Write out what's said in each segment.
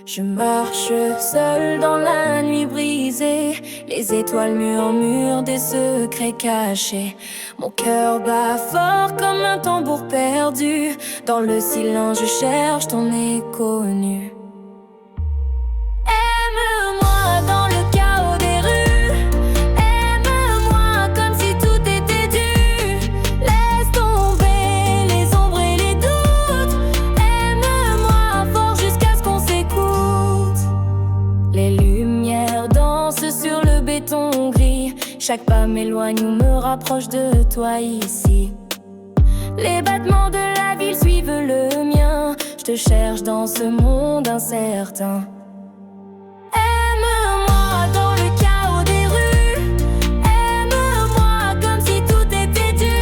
Je marche seule dans la nuit brisée. Les étoiles murmurent des secrets cachés. Mon cœur bat fort comme un tambour perdu. Dans le silence je cherche ton écho nu. Aime-moi dans le chaos des rues. Aime-moi comme si tout était dû. Laisse tomber les ombres et les doutes. Aime-moi fort jusqu'à ce qu'on s'écoute. Les lumières dansent sur le béton gris. Chaque pas m'éloigne ou me rapproche de toi ici. Les battements de la ville suivent le mien. Je te cherche dans ce monde incertain. Aime-moi dans le chaos des rues. Aime-moi comme si tout était dû.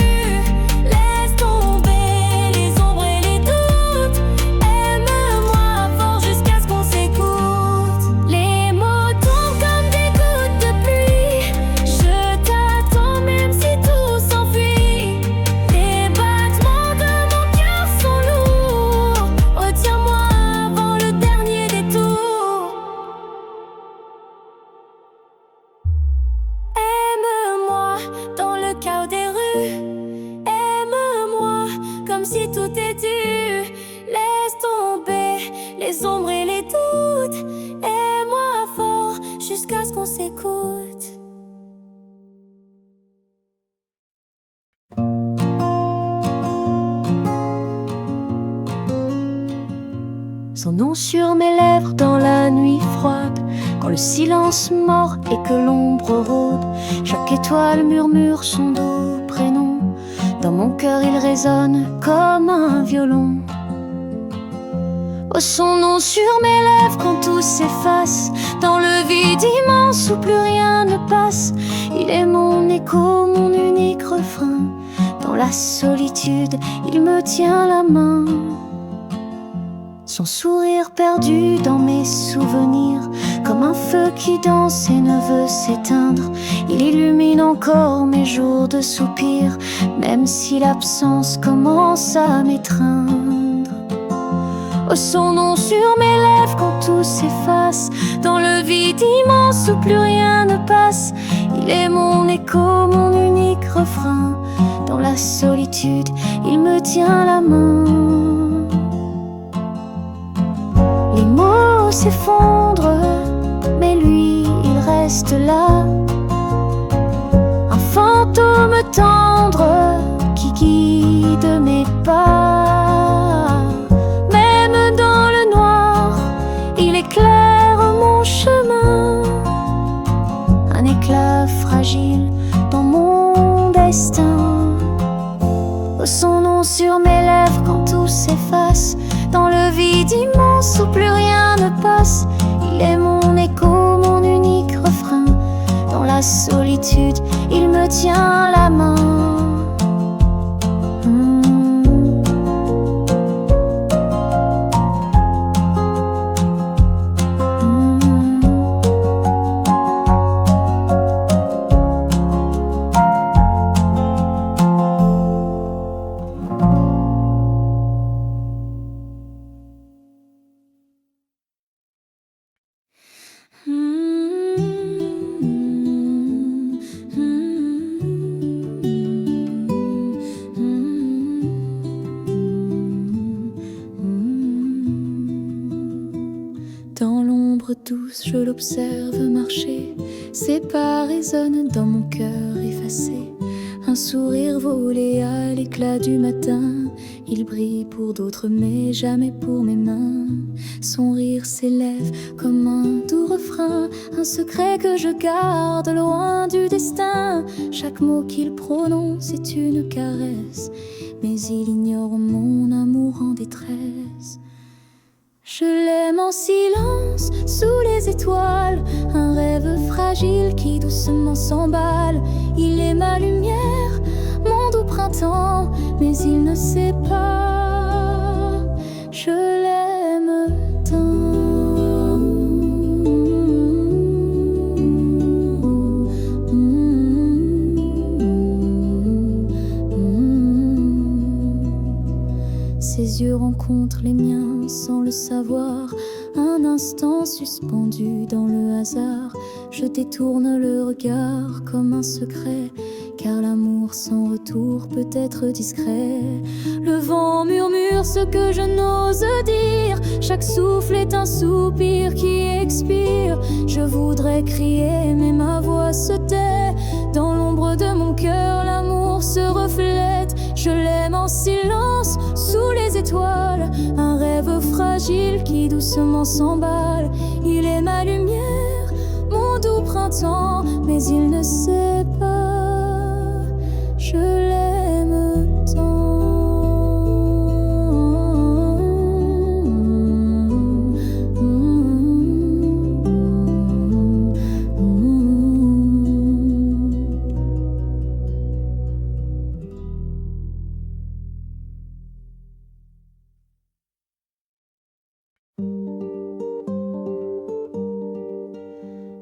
Laisse tomber les ombres et les doutes. Aime-moi fort jusqu'à ce qu'on s'écoute. Les mots tombent comme des gouttes de pluie. Je t'attends même si tout s'enfuit. Les battements de mon cœur sont lourds. Retiens-moi avant le dernier détour. Aime-moi dans le chaos des rues. Aime-moi comme si tout est dû. Laisse tomber les ombres et les doutes. Aime-moi fort jusqu'à ce qu'on s'écoute. Son nom sur mes lèvres dans la nuit froide, quand le silence mord et que l'ombre rôde. Chaque étoile murmure son doux prénom. Dans mon cœur il résonne comme un violon. Oh, son nom sur mes lèvres quand tout s'efface, dans le vide immense où plus rien ne passe. Il est mon écho, mon unique refrain. Dans la solitude, il me tient la main. Son sourire perdu dans mes souvenirs, comme un feu qui danse et ne veut s'éteindre. Il illumine encore mes jours de soupir, même si l'absence commence à m'étreindre. Oh, son nom sur mes lèvres quand tout s'efface, dans le vide immense où plus rien ne passe. Il est mon écho, mon unique refrain. Dans la solitude, il me tient la main. Les mots s'effondrent, mais lui, il reste là. Un fantôme tendre qui guide mes pas. Même dans le noir, il éclaire mon chemin. Un éclat fragile dans mon destin. Oh, son nom sur mes lèvres quand tout s'efface, dans le vide immense où plus rien ne passe. Il est mon écho, mon unique refrain. Dans la solitude, il me tient la main. Dans l'ombre douce, je l'observe marcher. Ses pas résonnent dans mon cœur effacé. Un sourire volé à l'éclat du matin. Il brille pour d'autres mais jamais pour mes mains. Son rire s'élève comme un doux refrain, un secret que je garde loin du destin. Chaque mot qu'il prononce est une caresse, mais il ignore mon amour en détresse. Je l'aime en silence, sous les étoiles, un rêve fragile qui doucement s'emballe. Il est ma lumière, mon doux printemps, mais il ne sait pas. Je l'aime tant. Ses yeux rencontrent les miens sans le savoir. Un instant suspendu dans le hasard, je détourne le regard comme un secret, car l'amour sans retour peut être discret. Le vent murmure ce que je n'ose dire, chaque souffle est un soupir qui expire. Je voudrais crier mais ma voix se tait. Dans l'ombre de mon cœur l'amour se reflète. Je l'aime en silence sous les étoiles, un rêve fragile qui doucement s'emballe. Il est ma lumière, mon doux printemps, mais il ne sait pas, je l'aime tant.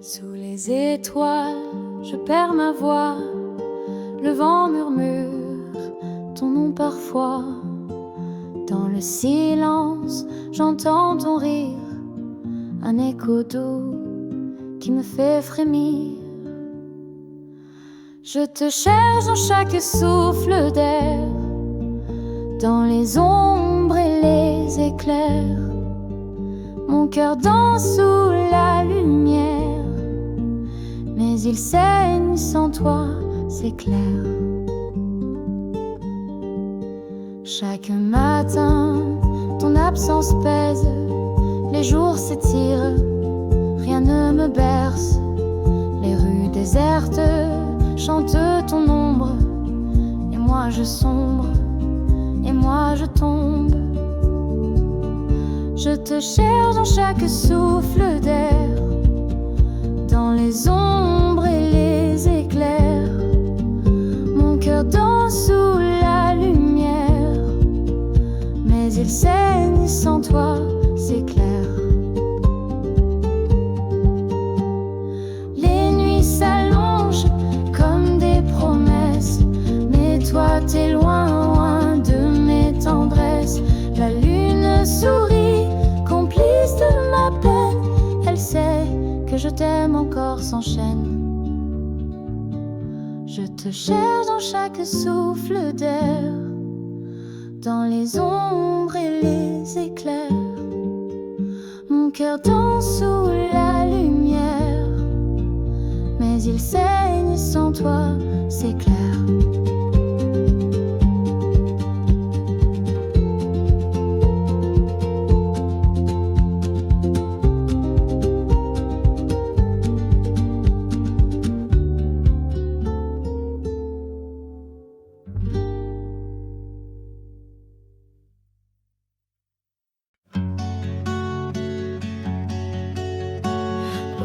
Sous les étoiles, je perds ma voix. Le vent murmure ton nom parfois. Dans le silence, j'entends ton rire, un écho doux qui me fait frémir. Je te cherche dans chaque souffle d'air, dans les ombres et les éclairs. Mon cœur danse sous la lumière, mais il saigne sans toi, c'est clair. Chaque matin, ton absence pèse, les jours s'étirent, rien ne me berce. Les rues désertes chantent ton ombre, et moi je sombre, et moi je tombe. Je te cherche dans chaque souffle d'air, dans les ombres et les éclairs. Mon cœur danse sous la lumière, mais il saigne sans toi, c'est clair. Les nuits s'allongent comme des promesses, mais toi t'es loin, loin de mes tendresses. La lune sourit, complice de ma peine, elle sait que je t'aime encore sans chaîne. Je te cherche dans chaque souffle d'air, dans les ombres et les éclairs. Mon cœur danse sous la lumière, mais il saigne sans toi, c'est clair.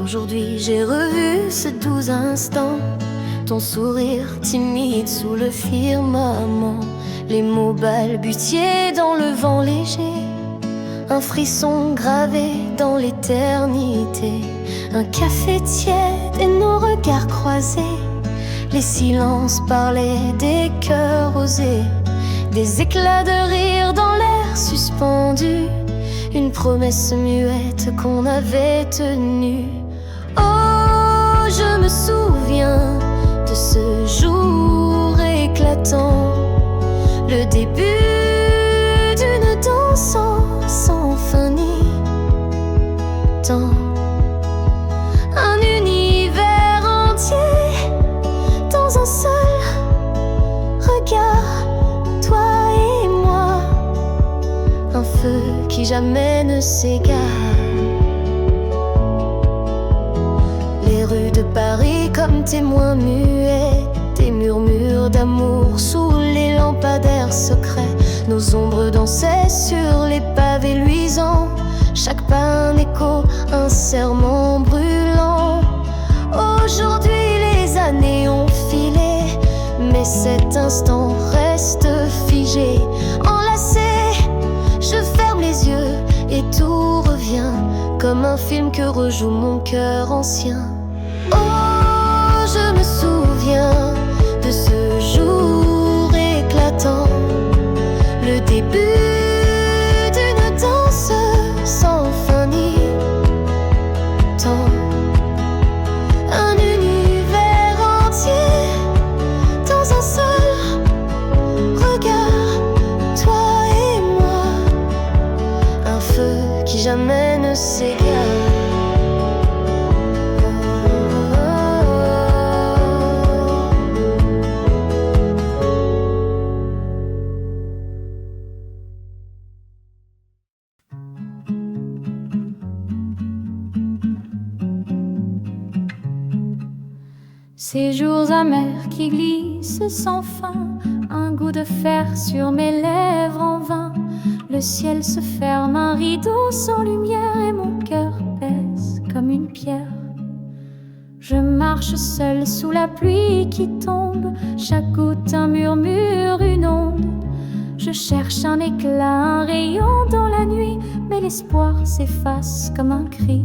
Aujourd'hui j'ai revu ce doux instant, ton sourire timide sous le firmament, les mots balbutiés dans le vent léger, un frisson gravé dans l'éternité, un café tiède et nos regards croisés. Les silences parlaient des cœurs osés, des éclats de rire dans l'air suspendu, une promesse muette qu'on avait tenue. Oh, je me souviens de ce jour éclatant, le début d'une danse sans fin ni temps. Un univers entier dans un seul regard, toi et moi, un feu qui jamais ne s'égare. Les rues de Paris comme témoins muets, des murmures d'amour sous les lampadaires secrets. Nos ombres dansaient sur les pavés luisants, chaque pas un écho, un serment brûlant. Aujourd'hui les années ont filé, mais cet instant reste figé. Enlacé, je ferme les yeux et tout revient, comme un film que rejoue mon cœur ancien. Oh, je me souviens de ce jour éclatant, le début Ces jours amers qui glissent sans fin, un goût de fer sur mes lèvres en vain. Le ciel se ferme, un rideau sans lumière, et mon cœur pèse comme une pierre. Je marche seule sous la pluie qui tombe, chaque goutte un murmure, une onde. Je cherche un éclat, un rayon dans la nuit, mais l'espoir s'efface comme un cri.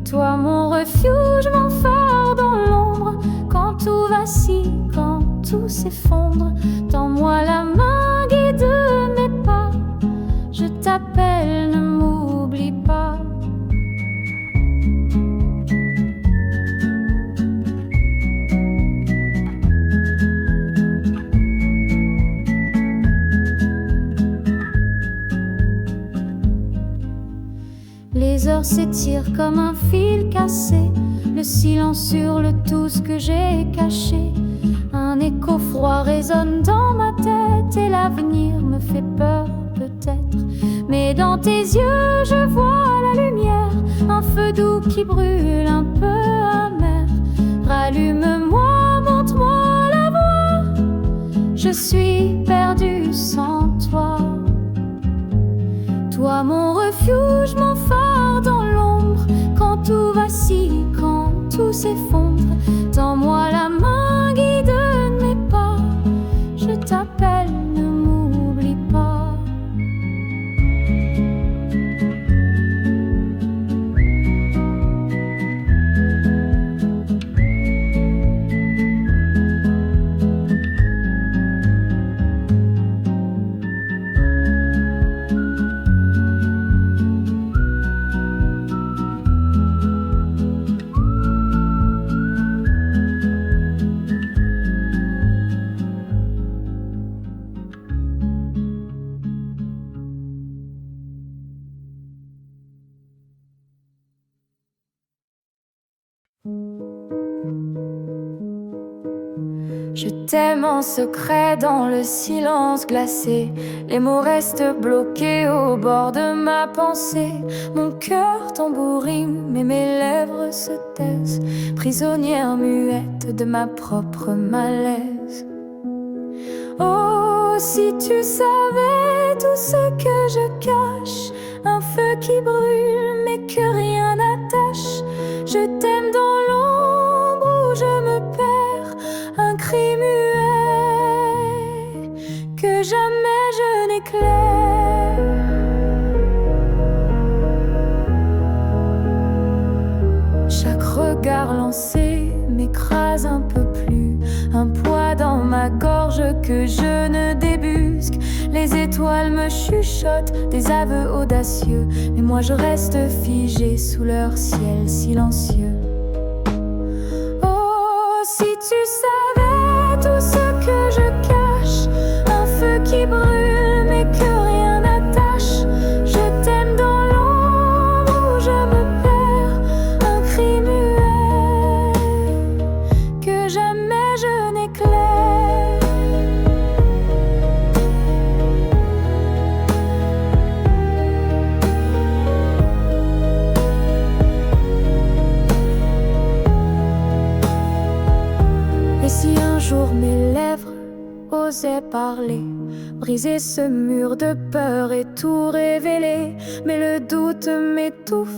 Toi mon refuge, mon phare dans l'ombre, quand tout vacille, quand tout s'effondre, tends-moi la main, guide mes pas, je t'appelle, ne m'oublie pas. Les heures s'étirent comme un fil cassé, le silence hurle tout ce que j'ai caché. Un écho froid résonne dans ma tête, et l'avenir me fait peur peut-être. Mais dans tes yeux je vois la lumière, un feu doux qui brûle un peu amer. Rallume-moi, montre-moi la voie, je suis perdue sans toi. Toi mon refuge, mon phare dans l'ombre, quand tout vacille, quand tout s'effondre, tends-moi la main, guide mes pas, je t'appelle, ne m'oublie pas. Je t'aime en secret dans le silence glacé. Les mots restent bloqués au bord de ma pensée. Mon cœur tambourine, mais mes lèvres se taisent, prisonnière muette de ma propre malaise. Oh, si tu savais tout ce que je cache, un feu qui brûle mais que rien n'attache. Je t'aime dans l'ombre où je me perds, un cri muet que jamais je n'éclaire. Chaque regard lancé m'écrase un peu plus, un poids dans ma gorge que je ne débusque. Les étoiles me chuchotent des aveux audacieux, mais moi je reste figée sous leur ciel silencieux. Oh, si tu savais tout ce que je cache, un feu qui brûle mais que rien n'attache. Je t'aime dans l'ombre où je me perds, un cri muet que jamais je n'éclaire. Et si un jour mes lèvres osaient parler, briser ce mur de peur et tout révéler, mais le doute m'étouffe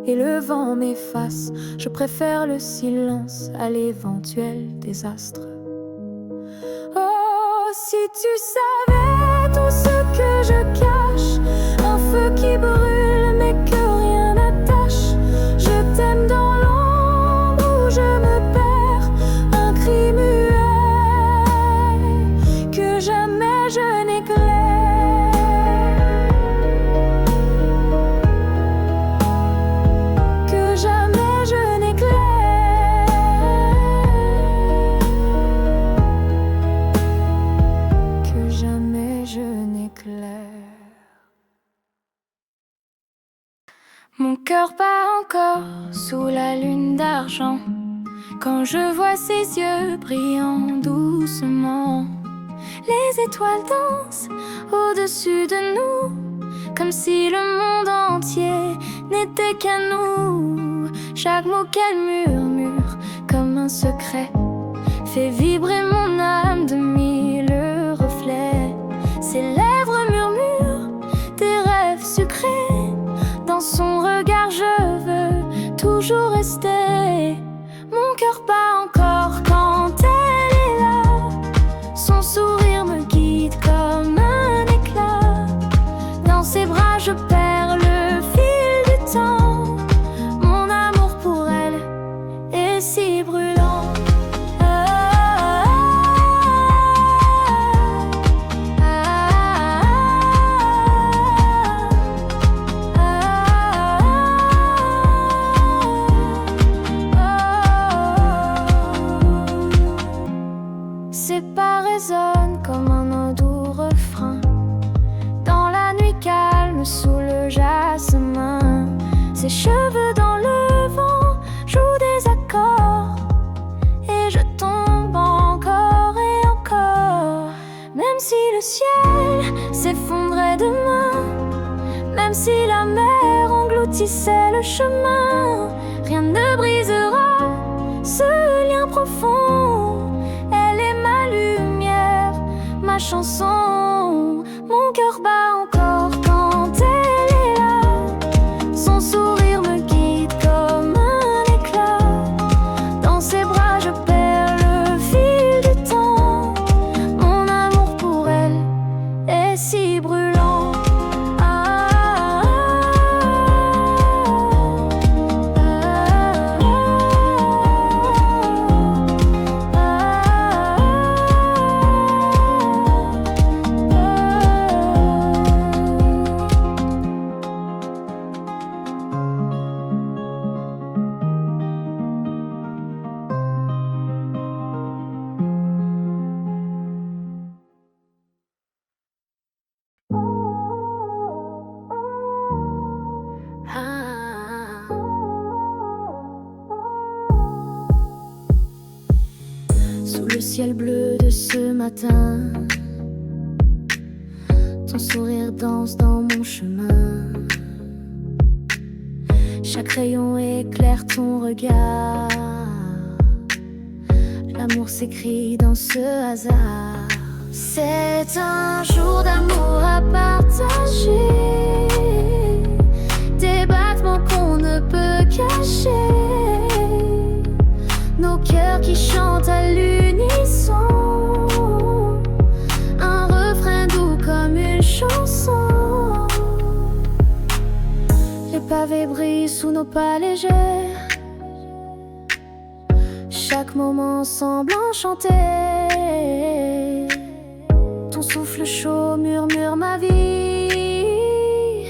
et le vent m'efface, je préfère le silence à l'éventuel désastre. Oh, si tu savais tout ce que je cache, un feu qui brûle mais que rien n'attache. Je t'aime dans l'ombre où je me perds, un cri muet que jamais je n'éclaire. Que jamais je n'éclaire. Que jamais je n'éclaire. Mon cœur bat encore sous la lune d'argent quand je vois ses yeux brillant doucement. Les étoiles dansent au-dessus de nous, comme si le monde entier n'était qu'à nous. Chaque mot qu'elle murmure un secret, fait vibrer mon âme de mille reflets. Ses lèvres murmurent des rêves sucrés. Dans son regard je veux toujours rester. Mon cœur bat encore quand elle est là. Son sourire me guide comme un éclat. Dans ses bras je perds le fil du temps. Mon amour pour elle est si brûlant. Ses pas résonnent comme un doux refrain. Dans la nuit calme sous le jasmin, ses cheveux dans le vent jouent des accords. Et je tombe encore et encore. Même si le ciel s'effondrait demain, même si la mer engloutissait le chemin, rien ne brisera ce lien profond. Elle est ma lumière, ma chanson. Mon cœur bat encore quand elle est là. Son sourire me guide comme un éclat. Dans ses bras je perds le fil du temps. Mon amour pour elle est si brûlant. Sous le ciel bleu de ce matin, ton sourire danse dans mon chemin. Chaque rayon éclaire ton regard. L'amour s'écrit dans ce hasard. C'est un jour d'amour à partager, des battements qu'on ne peut cacher, nos cœurs qui chantent à l'unisson, un refrain doux comme une chanson. Les pavés brillent sous nos pas légers, chaque moment semble enchanté. Ton souffle chaud murmure ma vie,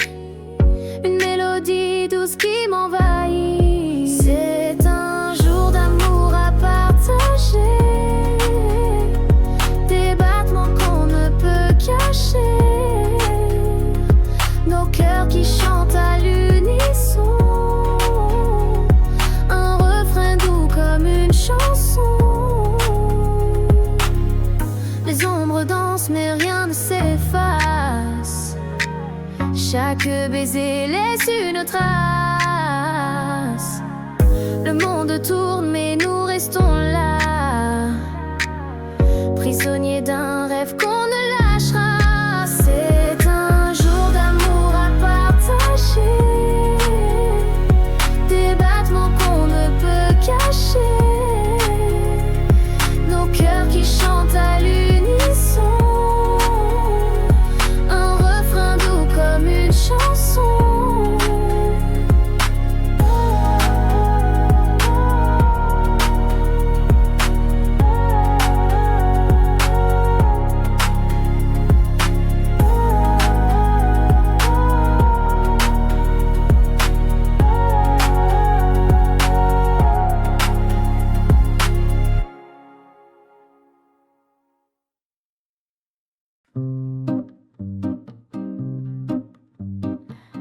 une mélodie douce qui m'envahit. C'est un jour d'amour à partager, des battements qu'on ne peut cacher, nos cœurs qui chantent à l'unisson, un refrain doux comme une chanson. Les ombres dansent mais rien ne s'efface, chaque baiser laisse une trace. Le monde tourne mais nous restons là, prisonniers d'un rêve qu'on ne lâchera. C'est un jour d'amour à partager, des battements qu'on ne peut cacher, nos cœurs qui chantent à l'unisson, un refrain doux comme une chanson.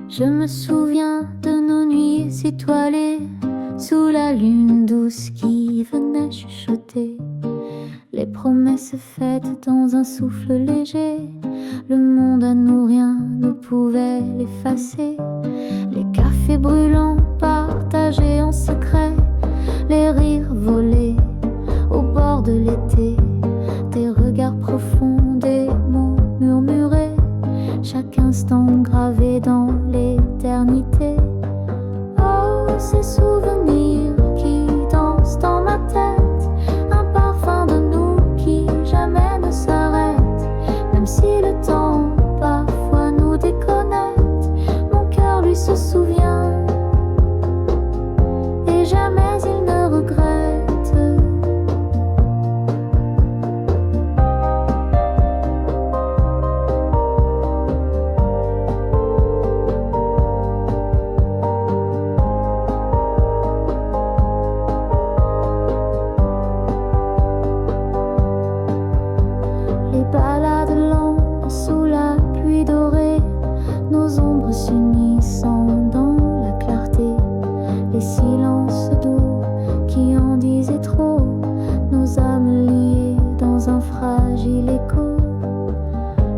Je me souviens de nos nuits étoilées, sous la lune douce qui venait chuchoter les promesses faites dans un souffle léger. Le monde à nous, rien ne pouvait l'effacer. Les cafés brûlants partagés en secret, les rires volés de l'été, des regards profonds, des mots murmurés, chaque instant gravé dans l'éternité. Oh, ces souvenirs qui dansent dans ma tête, un parfum de nous qui jamais ne s'arrête. Même si le temps parfois nous déconnecte, mon cœur lui se souvient et jamais il ne regrette. Les balades longues sous la pluie dorée, nos ombres s'unissant dans la clarté, les silences doux qui en disaient trop, nos âmes liées dans un fragile écho.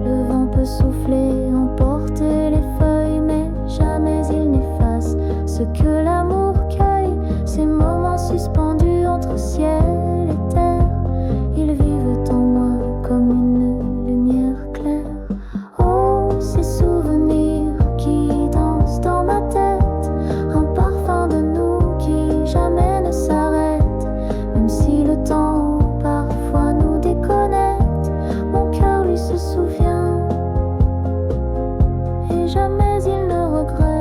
Le vent peut souffler, emporter les feuilles, mais jamais il n'efface ce que l'amour cueille. Ces moments suspendus entre ciel et terre, ils vivent en moi comme une lumière claire. Oh, ces souvenirs qui dansent dans ma tête, un parfum de nous qui jamais ne s'arrête. Même si le temps parfois nous déconnecte, mon cœur lui se souvient et jamais il ne regrette.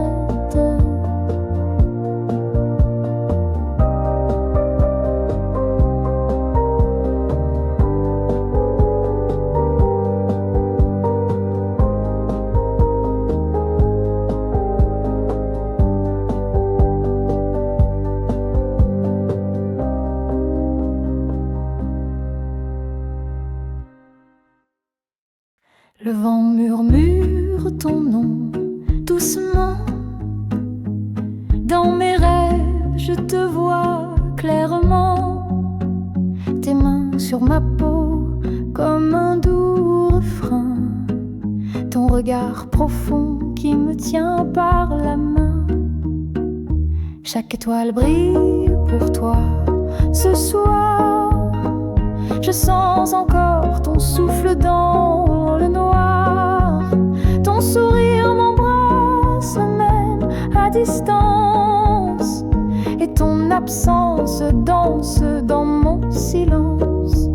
Le vent murmure ton nom doucement. Dans mes rêves, je te vois clairement. Tes mains sur ma peau comme un doux refrain. Ton regard profond qui me tient par la main. Chaque étoile brille pour toi ce soir. Je sens encore ton souffle dans le noir. Ton sourire m'embrasse même à distance, et ton absence danse dans mon silence.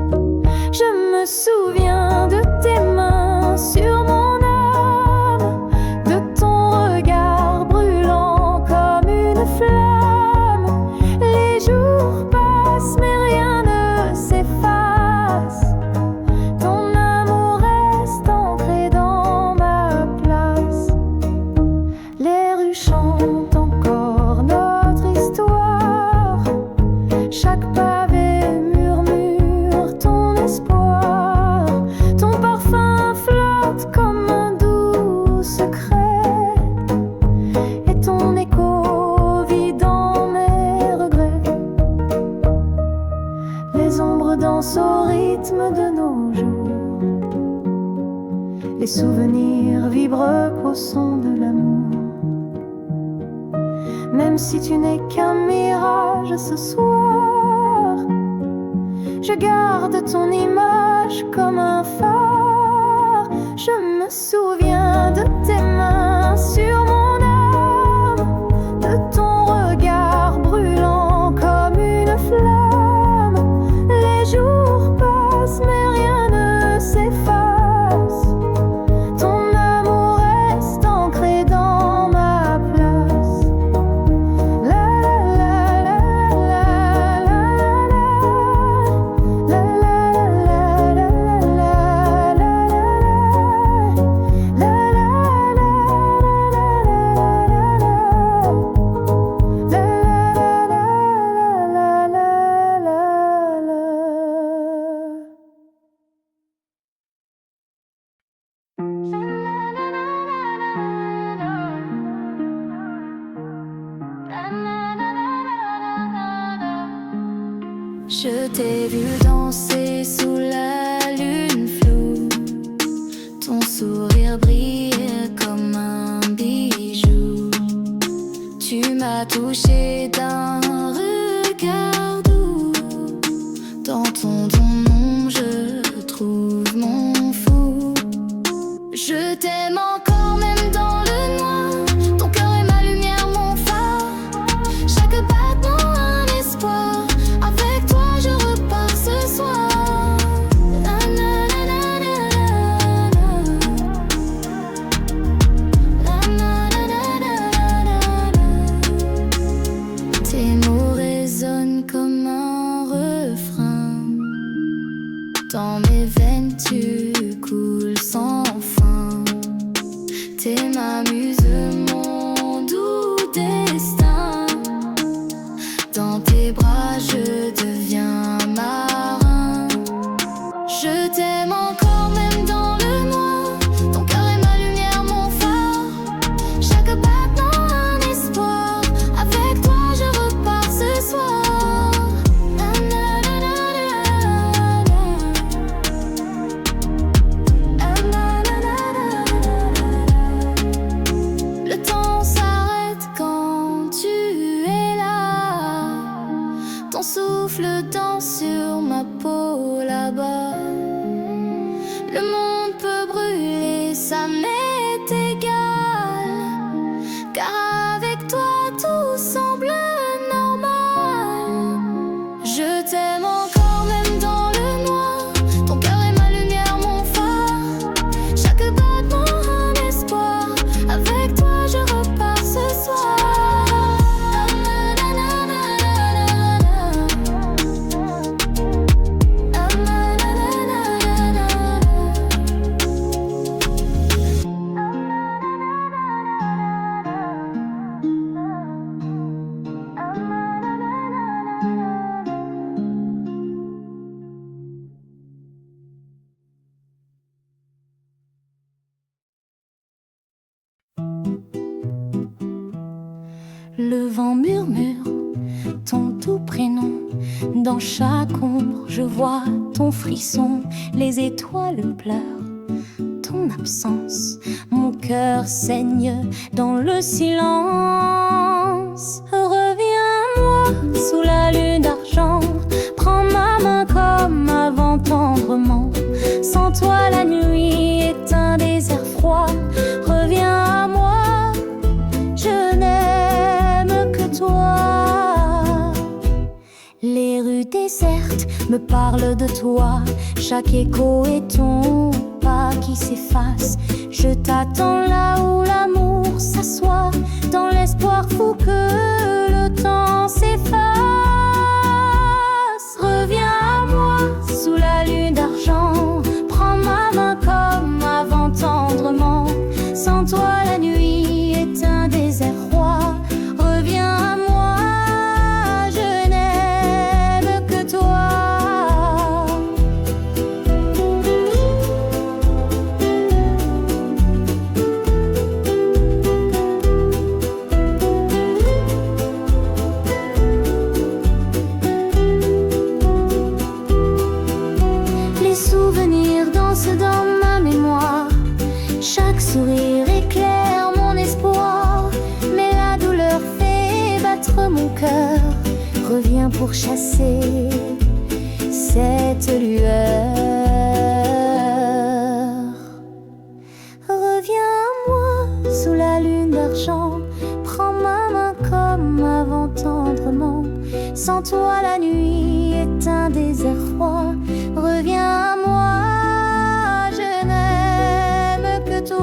Je me souviens de tes mains sur mon âme, de ton regard brûlant comme une flamme. Les jours passent mais rien ne s'efface. Ton amour reste ancré dans ma place. Les rues chantent encore notre histoire. Chaque pavé murmure ton espoir. Ton parfum flotte comme un doux secret, et ton écho vit dans mes regrets. Les ombres dansent au rythme de nos jours. Les souvenirs vibrent au son de l'amour. Même si tu n'es qu'un mirage ce soir, je garde ton image comme un phare. Je me souviens de tes mains sur mon âme, de ton regard brûlant comme une flamme. Les jours passent mais rien ne s'efface. Ton amour reste ancré dans ma place. La la la la la la la la la la la. Je t'ai vu danser sous la lune floue. Ton sourire brillait comme un bijou. Tu m'as touché d'un regard doux. Dans ton Dans mes veines tu coules sans fin. T'es ma muse, mon doux destin. Dans tes bras je deviens marin. Je t'aime encore même dans le noir. Ton cœur est ma lumière, mon phare. Chaque battement un espoir. Avec toi je repars ce soir. Na, na, na, na, na, na. Na, na, na, na, na. Le temps s'arrête quand tu es là. Ton souffle danse sur ma peau là-bas. Le monde peut brûler, ça m'est égal. Car avec toi tout semble normal. Je t'aime encore même dans le noir. Ton cœur est ma lumière, mon phare. Chaque battement un espoir. Avec toi je repars ce soir. Na, na, na, na, na, na. Na, na, na, na, na, na. Le vent murmure ton tout prénom. Dans chaque ombre, je vois ton frisson. Les étoiles pleurent ton absence. Mon cœur saigne dans le silence. Reviens-moi sous la lune d'argent. Prends ma main comme avant tendrement. Sans toi la nuit est un désert froid. Reviens à moi, je n'aime que toi. Les rues désertes me parlent de toi. Chaque écho est ton pas qui s'efface. Je t'attends là où l'amour s'assoit. Dans l'espoir fou que le temps s'efface. Reviens à moi sous la lune d'argent. Prends ma main comme avant tendrement. Sans toi la nuit est un désert froid. Reviens à moi, je n'aime que toi. Les souvenirs dansent dans ma mémoire. Chaque sourire éclaire mon espoir. Mais la douleur fait battre mon cœur. Reviens pour chasser cette lueur. Reviens à moi sous la lune d'argent. Prends ma main comme avant tendrement. Sans toi la nuit est un désert froid. Reviens à moi, je n'aime que toi.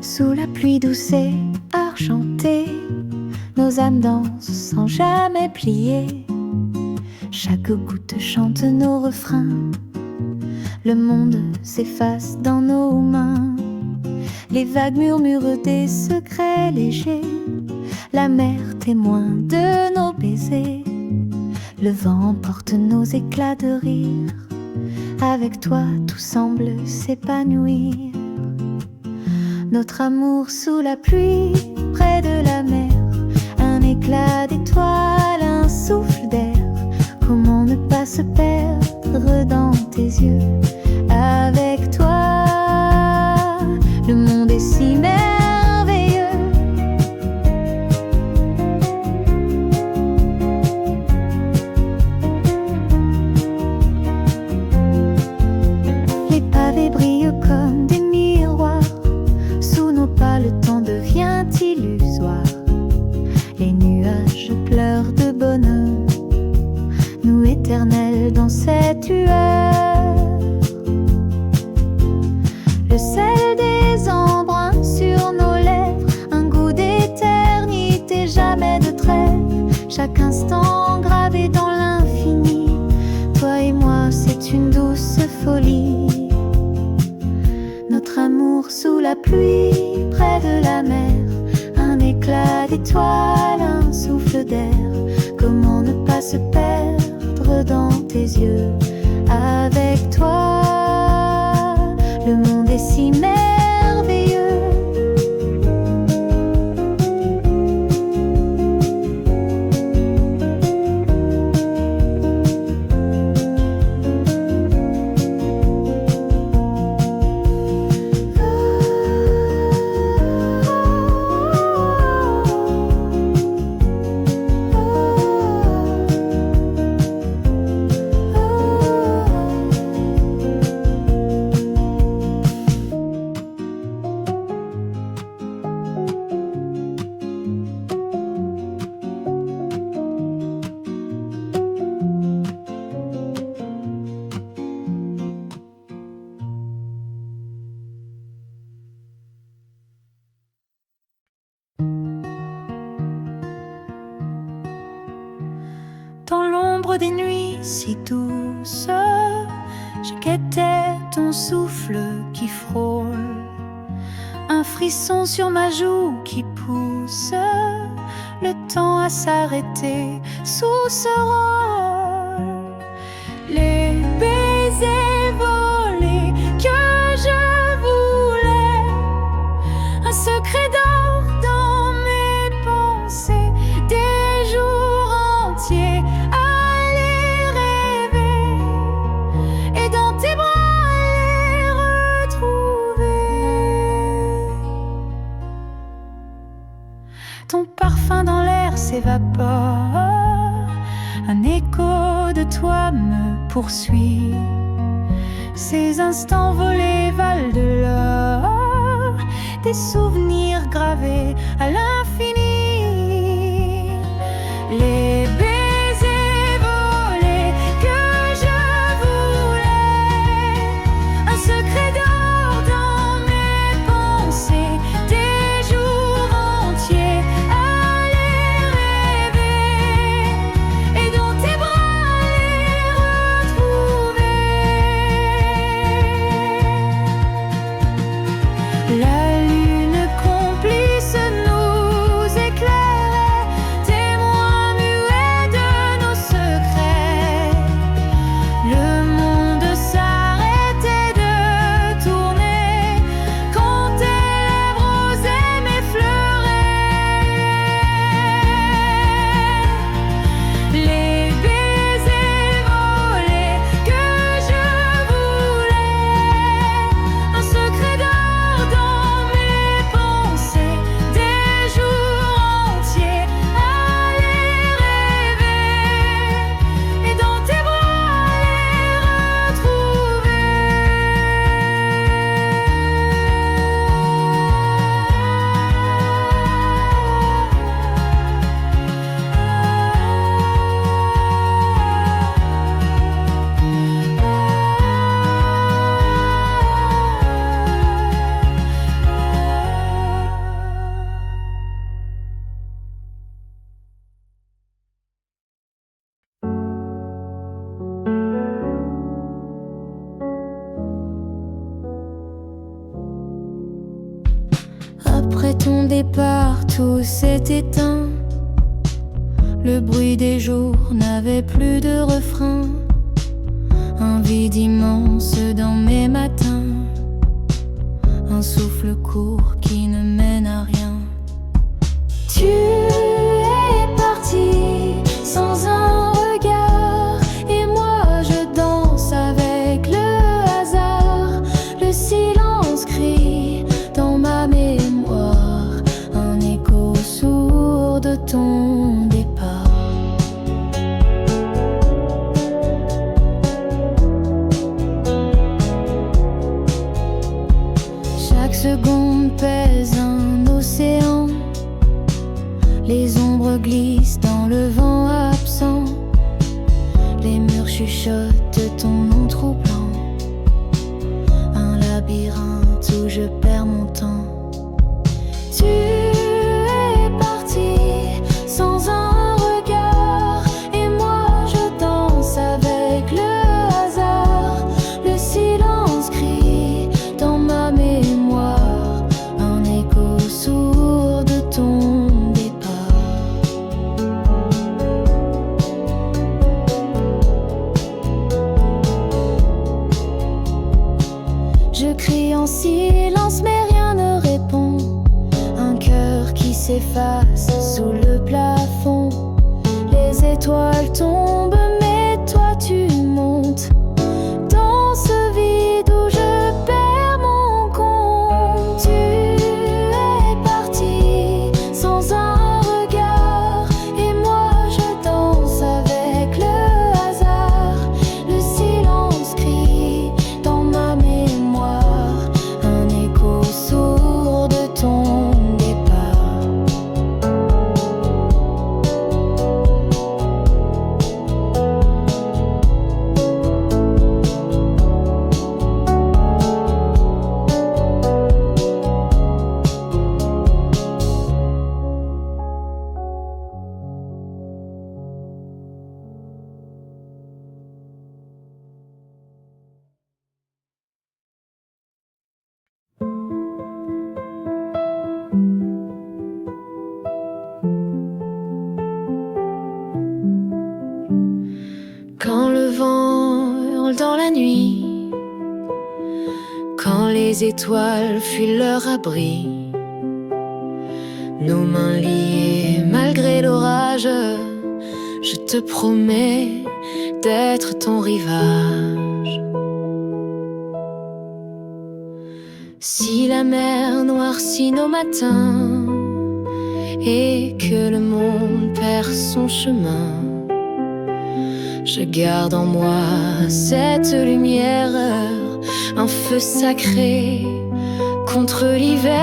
Sous la pluie douce et argentée, nos âmes dansent sans jamais plier. Chaque goutte chante nos refrains. Le monde s'efface dans nos mains. Les vagues murmurent des secrets légers. La mer témoin de nos baisers. Le vent porte nos éclats de rire. Avec toi tout semble s'épanouir. Notre amour sous la pluie, près de la mer. Un éclat d'étoiles, un souffle d'air. Comment ne pas se perdre dans tes yeux? Avec toi, le monde est si merveilleux. Les nuages pleurent de bonheur, nous éternels dans cette lueur. Le sel des embruns sur nos lèvres, un goût d'éternité, jamais de trêve. Chaque instant gravé dans l'infini, toi et moi c'est une douce folie. Notre amour sous la pluie, près de la mer, un éclat d'étoiles, un souffle d'air. Comment ne pas se perdre dans tes yeux? Avec toi, le monde est si merveilleux. Dans l'ombre des nuits si douces, je guettais ton souffle qui frôle, un frisson sur ma joue qui pousse le temps à s'arrêter sous ce rôle. Les baisers volés que je voulais, un secret d'or dans mes pensées, des jours entiers à les rêver, et dans tes bras les retrouver. Ton parfum dans l'air s'évapore, un écho de toi me poursuit. Ces instants volés valent de l'or, des souvenirs gravés à l'infini. Les baisers volés que je voulais, un secret d'or dans mes pensées, des jours entiers à les rêver, et dans tes bras les retrouver. La lune complice nous éclairait, témoin muet de nos secrets. Le monde s'arrêtait de tourner quand tes lèvres osaient m'effleurer. Les baisers volés que je voulais, un secret d'or dans mes pensées, des jours entiers à les rêver, et dans tes bras les retrouver. Après ton départ, tout s'est éteint. Le bruit des jours n'avait plus de refrain. Un vide immense dans mes matins, un souffle court qui ne mène à rien. Tu es parti sans un regard, et moi je danse avec le hasard. Le silence crie dans ma mémoire, un écho sourd de ton départ. Chaque seconde pèse un océan. Les glisse dans le vent absent. Les murs chuchotent ton nom troublant. Un labyrinthe où je perds mon temps. Tu es parti sans un regard, et moi je danse avec le hasard. Le silence crie dans ma mémoire, un écho sourd de ton départ. Je crie en silence mais rien ne répond. Un cœur qui s'efface sous le plafond. Les étoiles tombent mais toi tu montes dans ce vide où je perds mon compte. Tu es parti sans un regard, et moi je danse avec le hasard. Le silence crie dans ma mémoire, un écho sourd de ton départ. Quand le vent hurle dans la nuit, quand les étoiles fuient leur abri, nos mains liées malgré l'orage, je te promets d'être ton rivage. Si la mer noircit nos matins et que le monde perd son chemin, je garde en moi cette lumière, un feu sacré contre l'hiver.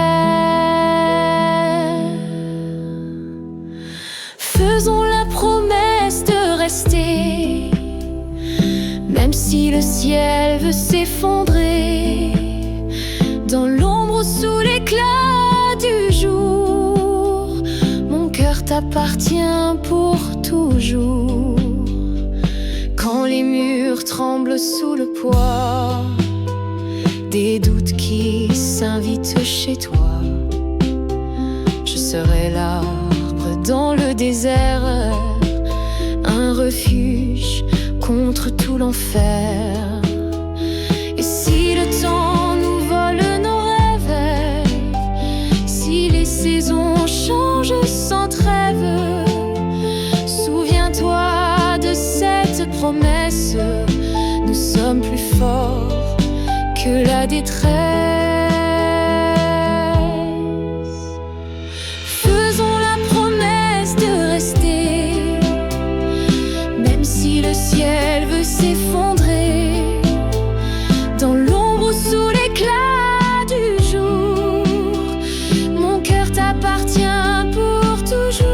Faisons la promesse de rester, même si le ciel veut s'effondrer, dans l'ombre ou sous l'éclat du jour. Mon cœur t'appartient pour toujours. Quand les murs tremblent sous le poids des doutes qui s'invitent chez toi, je serai l'arbre dans le désert, un refuge contre tout l'enfer. Et si le temps nous vole nos rêves, si les saisons changent sans trêve, souviens-toi de cette promesse, nous sommes plus forts que la détresse. Faisons la promesse de rester, même si le ciel veut s'effondrer, dans l'ombre ou sous l'éclat du jour. Mon cœur t'appartient pour toujours.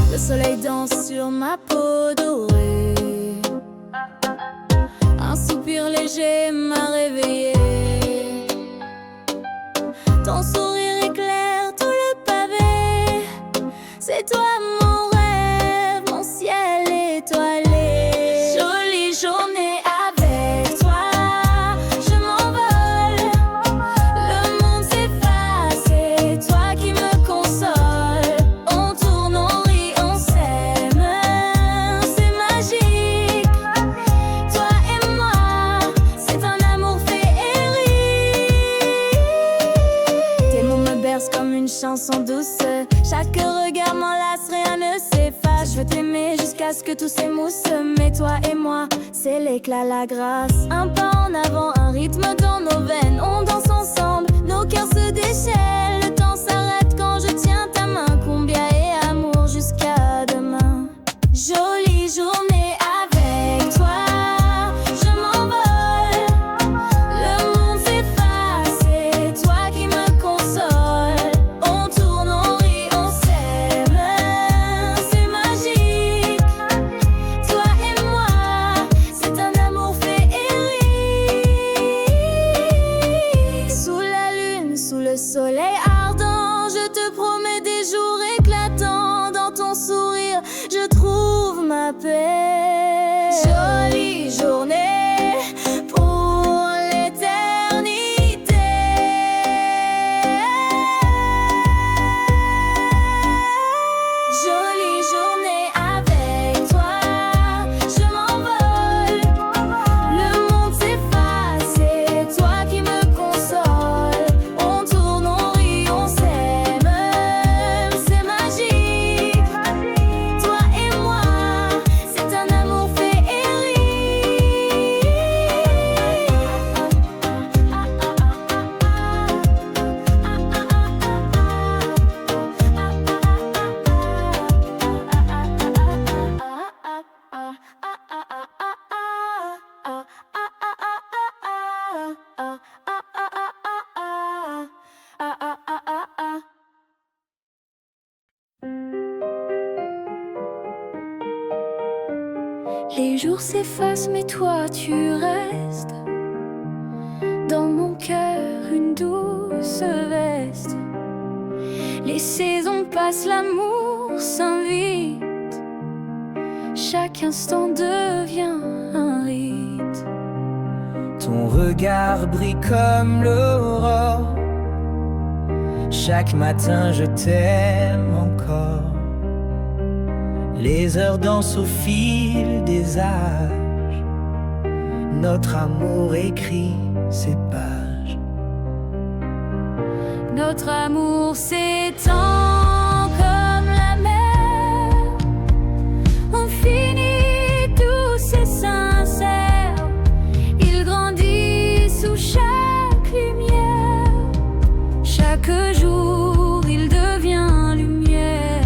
Le soleil danse sur ma peau dorée, un soupir léger m'a réveillé. Ton sourire éclaire tout le pavé, c'est toi mon rêve, mon ciel étoilé. Jolie journée avec toi, je m'envole. Le monde s'efface, c'est toi qui me console. On tourne, on rit, on s'aime, c'est magique. que tous ces mousses. Mais toi et moi, c'est l'éclat, la grâce. Un pas en avant, un rythme dans nos veines. On danse ensemble, nos cœurs se déchaînent. Le temps s'arrête quand je tiens ta main. Combien et amour jusqu'à demain. Jolie journée avec toi, je m'envole. Le monde s'efface, c'est toi qui me console. On tourne, on rit, on s'aime, c'est magique. Toi et moi, c'est un amour féerique. Sous la lune, sous le soleil ardent, je te promets des jours éclatants. Dans ton sourire, je trouve ma paix. Jolie journée pour l'éternité. Jolie journée avec toi, je m'envole. Le monde s'efface, c'est toi qui me console. On tourne, on rit, on s'aime, c'est magique. Toi et moi, c'est un amour Les jours s'effacent, mais toi tu restes. Dans mon cœur, une douce veste. Les saisons passent, l'amour s'invite. Chaque instant devient un rite. Ton regard brille comme l'aurore. Chaque matin je t'aime encore. Les heures dansent au fil des âges. Notre amour écrit ses pages. Notre amour s'étend comme la mer, infini, douce et sincère. Il grandit sous chaque lumière. Chaque jour, il devient lumière.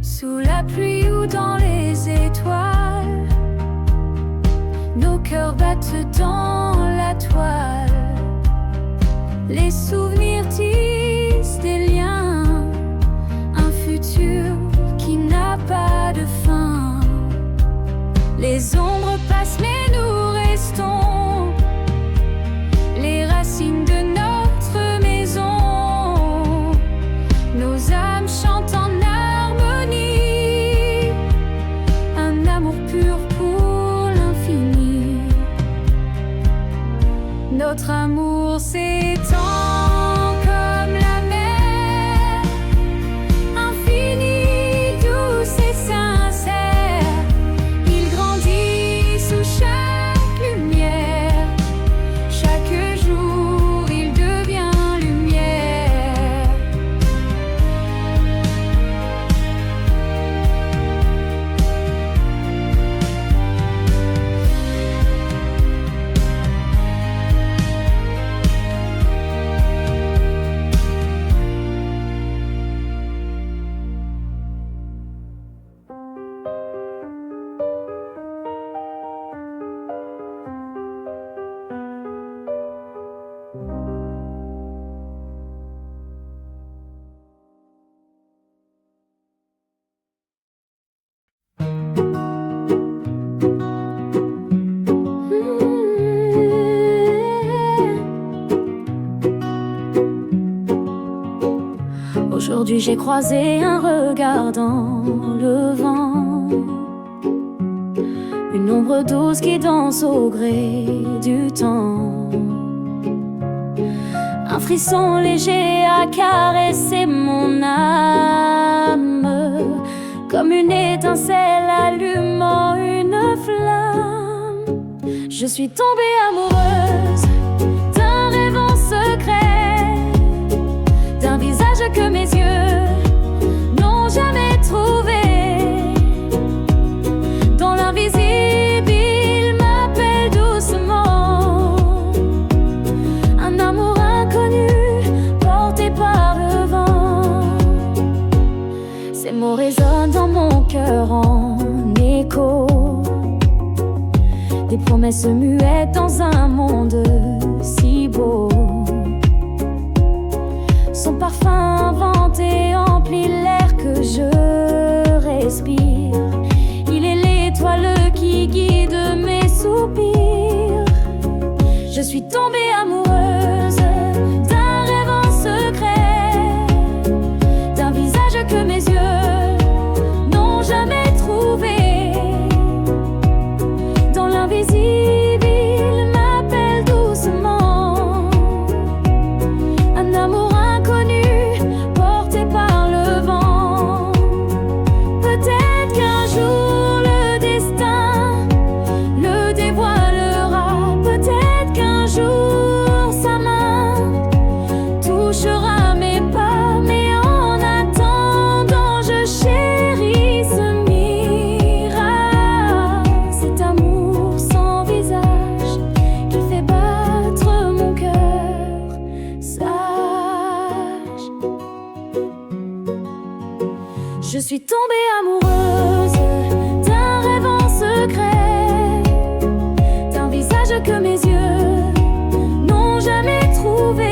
Sous la pluie ou dans les étoiles, nos cœurs battent dans la toile. Les souvenirs tissent des liens, un futur qui n'a pas de fin. Les ombres passent mais nous restons, les racines de notre maison. Nos âmes chantent en harmonie, un amour pur pour l'infini. Notre amour s'étend comme la mer, infini, douce et sincère. Il grandit sous chaque lumière. Chaque jour, il devient lumière. Aujourd'hui j'ai croisé un regard dans le vent, une ombre douce qui danse au gré du temps. Un frisson léger a caressé mon âme, comme une étincelle allumant une flamme. Je suis tombée amoureuse Ces mots résonnent dans mon cœur en écho, des promesses muettes dans un monde si beau. Son parfum inventé emplit l'air que je respire. Il est l'étoile qui guide mes soupirs. Je suis tombée amoureuse d'un rêve en secret, d'un visage que mes yeux n'ont jamais trouvé. Dans l'invisible, il m'appelle doucement. Un amour inconnu, porté par le vent. Peut-être qu'un jour le destin le dévoilera. Peut-être qu'un jour sa main touchera mes pas. Mais en attendant, je chéris ce miracle. Cet amour sans visage qui fait battre mon cœur sage. Je suis tombée amoureuse d'un rêve en secret, d'un visage que mes yeux n'ont jamais trouvé.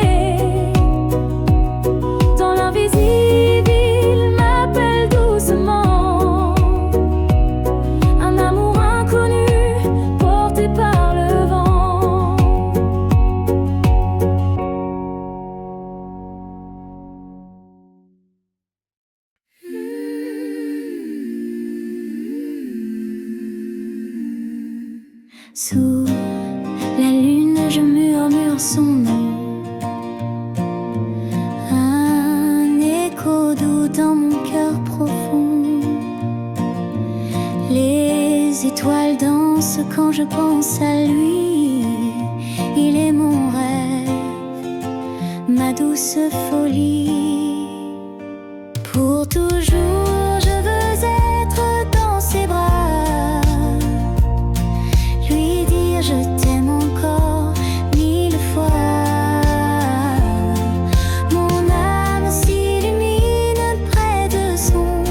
Dans l'invisible, il m'appelle doucement. Un amour inconnu, porté par le vent. Sous la lune, je murmure son nom. Un écho doux dans mon cœur profond. Les étoiles dansent quand je pense à lui. Il est mon rêve, ma douce folie. Pour toujours, je veux être dans ses bras, lui dire je t'aime encore 1000 fois. Mon âme s'illumine près de son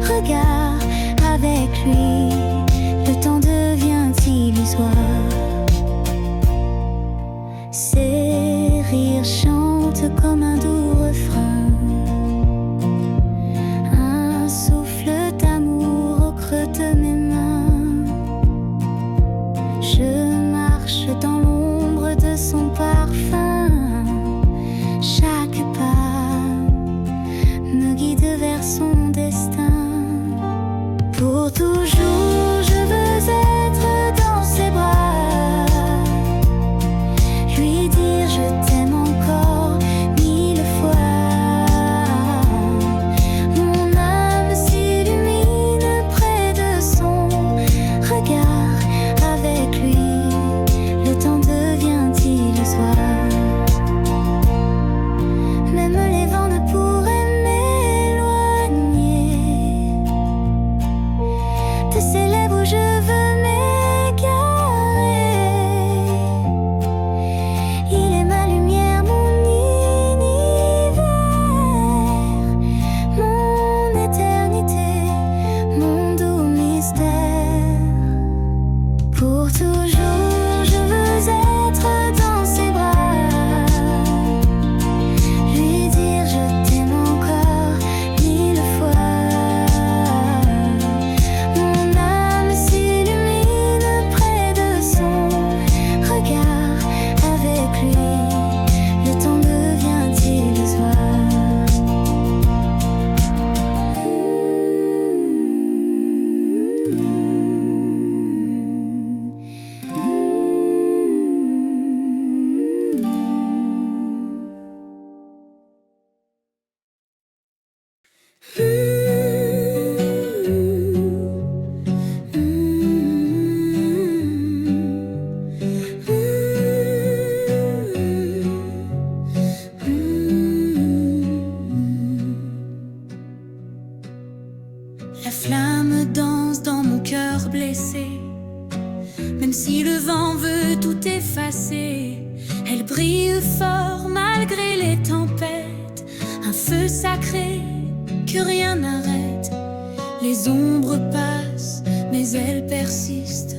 regard. Avec lui, le temps devient illusoire. Ses rires chantent comme un doux refrain. Un souffle d'amour au creux de mes mains. Je marche dans l'ombre de son parfum. Chaque pas me guide vers son destin. Pour toujours, je veux être dans ses bras, lui dire je t'aime encore 1000 fois. Mon âme s'illumine près de son regard. Avec lui, le temps devient illusoire. Même les vents ne pourraient m'éloigner de ces lèvres où je veux m'égarer. Il est ma lumière, mon univers, mon éternité, mon doux mystère. Pour toujours, je veux être dans ses bras, lui dire je t'aime encore 1000 fois. Mon âme s'illumine près de son regard. Avec lui, le temps devient illusoire. La flamme danse dans mon cœur blessé. Même si le vent veut tout effacer, elle brille fort malgré les tempêtes. Un feu sacré que rien n'arrête. Les ombres passent, mais elles persistent.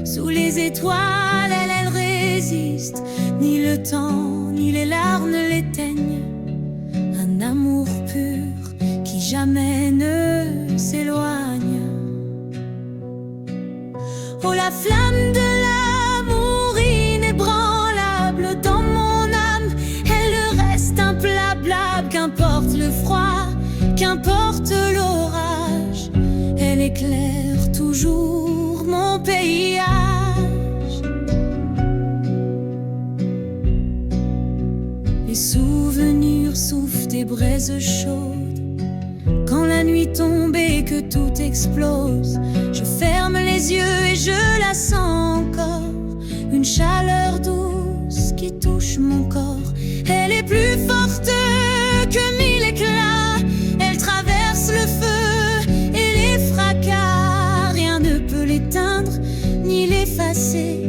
Sous les étoiles, elle résiste. Ni le temps, ni les larmes ne l'éteignent. Un amour pur qui jamais ne s'éloigne. Oh, la flamme de l'amour inébranlable dans mon âme, elle reste implacable. Qu'importe le froid, qu'importe l'orage, elle éclaire toujours mon paysage. Les souvenirs soufflent des braises chaudes. Quand la nuit tombe et que tout explose, je ferme les yeux et je la sens encore. Une chaleur douce qui touche mon corps. Elle est plus forte que mille éclats. Elle traverse le feu et les fracas. Rien ne peut l'éteindre ni l'effacer.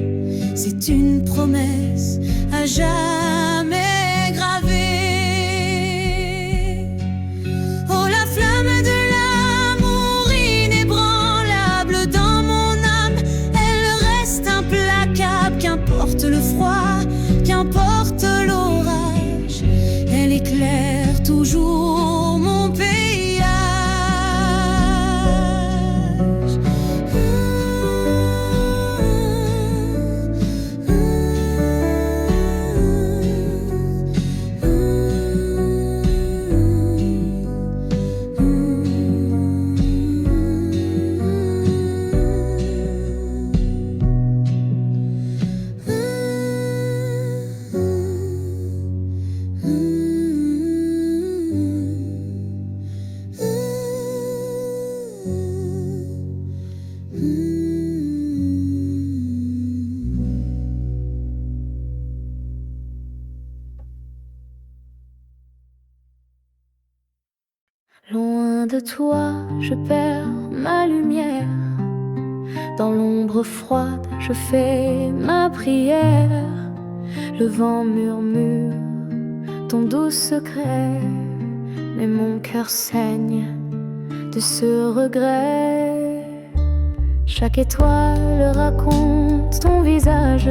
C'est une promesse à jamais. Qu'importe le froid, qu'importe l'orage, elle éclaire toujours mon paysage. Loin de toi, je perds ma lumière. Dans l'ombre froide, je fais ma prière. Le vent murmure ton doux secret, mais mon cœur saigne de ce regret. Chaque étoile raconte ton visage.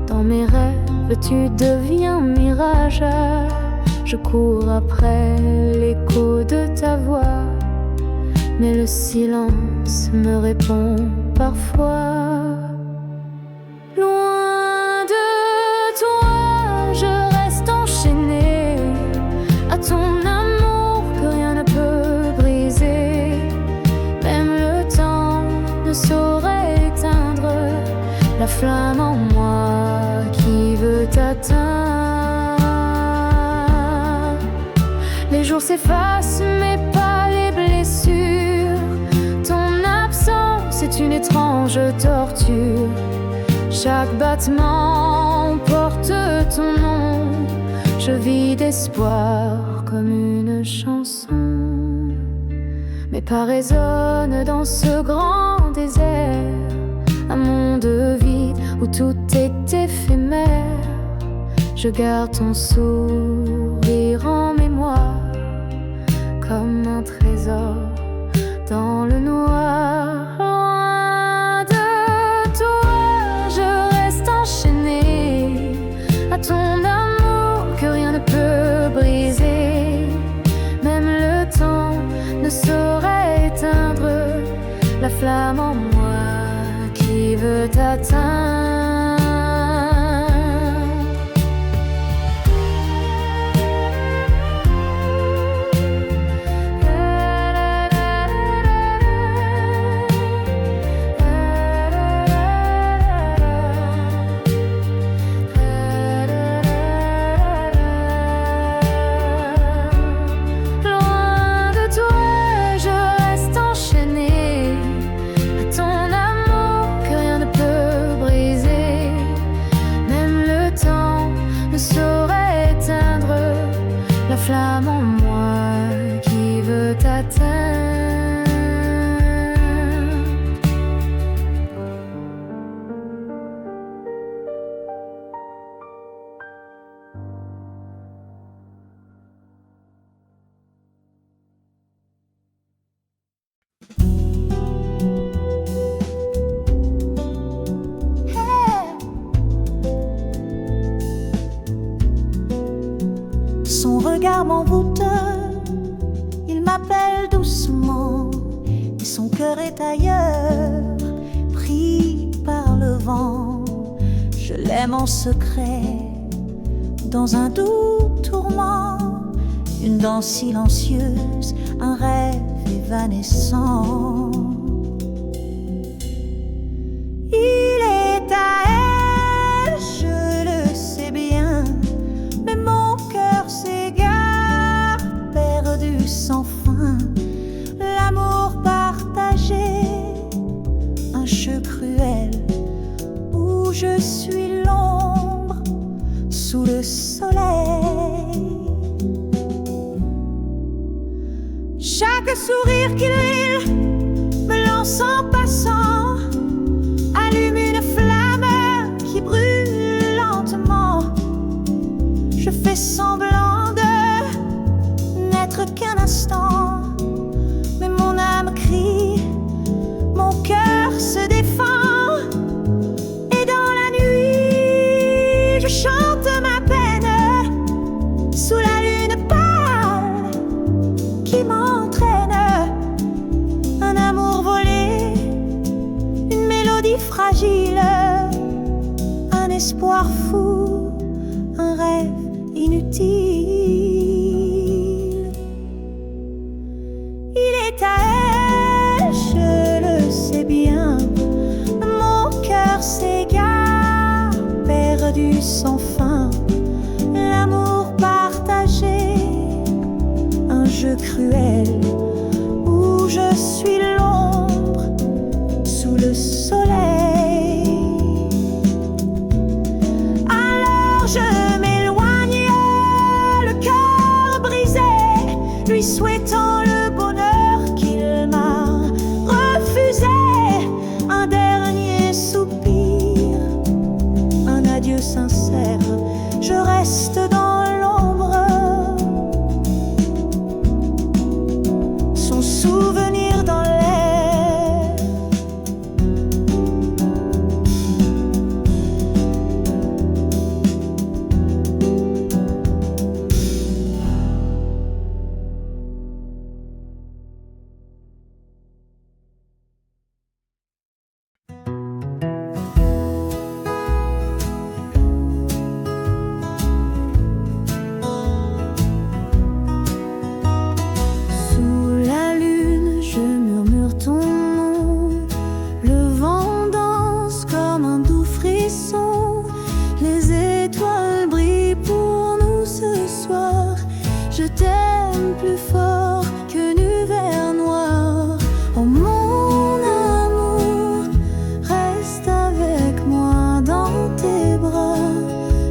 Dans mes rêves, tu deviens mirage. Je cours après l'écho de ta voix, mais le silence me répond parfois. Loin de toi, je reste enchaînée à ton amour que rien ne peut briser. Même le temps ne saurait éteindre la flamme en moi qui veut t'atteindre. Les jours s'effacent mais pas les blessures. Ton absence est une étrange torture. Chaque battement porte ton nom. Je vis d'espoir comme une chanson. Mes pas résonnent dans ce grand désert, un monde vide où tout est éphémère. Je garde ton sourire en mémoire comme un trésor dans le noir. Loin de toi, je reste enchaînée à ton amour que rien ne peut briser. Même le temps ne saurait éteindre la flamme en moi qui veut t'atteindre. Flamme en moi qui veut t'atteindre. Son regard m'envoûte, il m'appelle doucement, et son cœur est ailleurs, pris par le vent. Je l'aime en secret, dans un doux tourment, une danse silencieuse, un rêve évanescent. Il est à elle, je le sais bien, mais mon cœur s'égare, perdu sans fin. L'amour partagé, un jeu cruel, où je suis l'ombre sous le soleil. Chaque sourire qu'il me lance en passant allume une flamme qui brûle lentement. Je fais semblant de n'être qu'un instant, mais mon âme crie, mon cœur se défend. Et dans la nuit, je chante ma peine sous la lune pâle qui m'entraîne. Un amour volé, une mélodie fragile, un espoir fou, un rêve inutile. Il est à elle, je le sais bien, mon cœur s'égare, perdu sans fin. L'amour partagé, un jeu cruel, où je suis l'ombre sous le soleil. Alors je m'éloigne, le cœur brisé, lui souhaitant le bonheur qu'il m'a refusé. Un dernier soupir, un adieu sincère, je reste dans l'ombre. Son souvenir dans l'air. Sous la lune, je murmure ton nom. Le vent danse comme un doux frisson. Les étoiles brillent pour nous ce soir. Je t'aime plus fort que l'hiver noir. Oh mon amour, reste avec moi dans tes bras.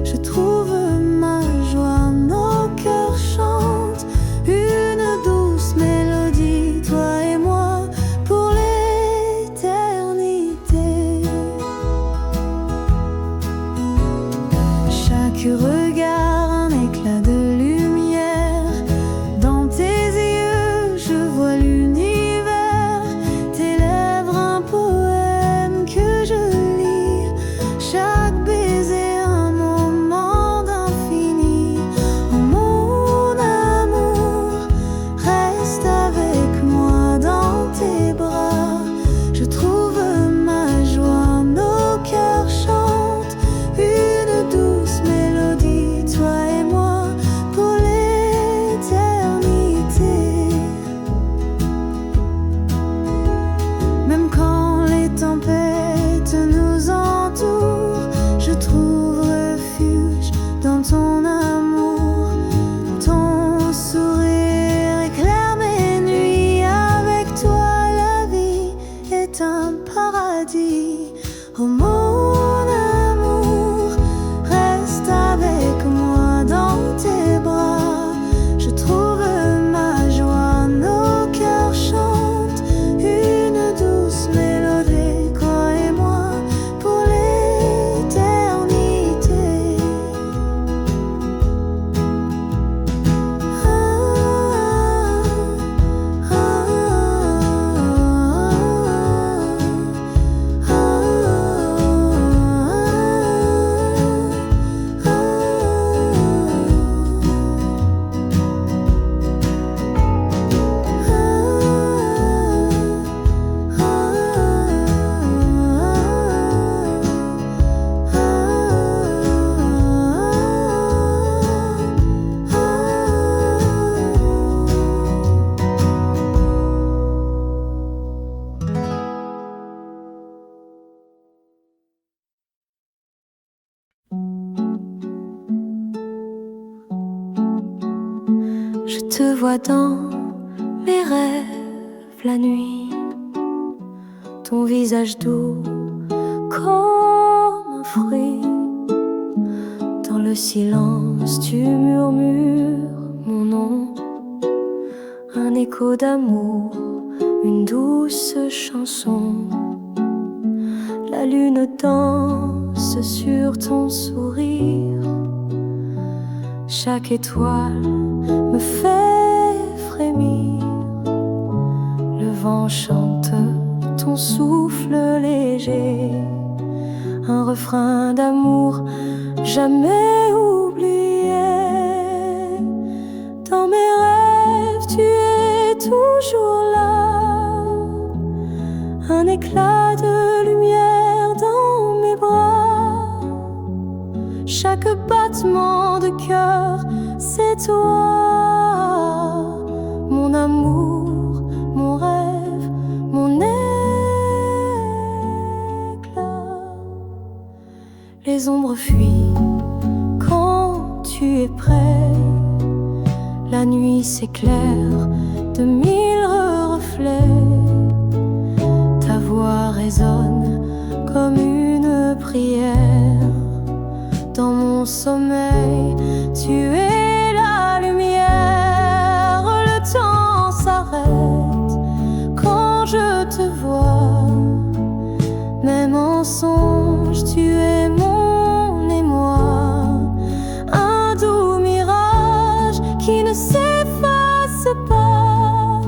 Je trouve ma joie, nos cœurs chantent une douce mélodie, toi et moi, pour l'éternité. Chaque regard, un éclat de lumière, dans tes Je te vois dans mes rêves la nuit, ton visage doux comme un fruit. Dans le silence tu murmures mon nom, un écho d'amour, une douce chanson. La lune danse sur ton sourire, chaque étoile me fait frémir. Le vent chante ton souffle léger, un refrain d'amour jamais oublié. Dans mes rêves tu es toujours là, un éclat de lumière dans mes bras. Chaque battement de cœur, c'est toi, mon amour, mon rêve, mon éclat. Les ombres fuient quand tu es près, la nuit s'éclaire de mille reflets. Ta voix résonne comme une prière. Dans mon sommeil, tu es la lumière. Le temps s'arrête quand je te vois. Même en songe, tu es mon émoi. Un doux mirage qui ne s'efface pas,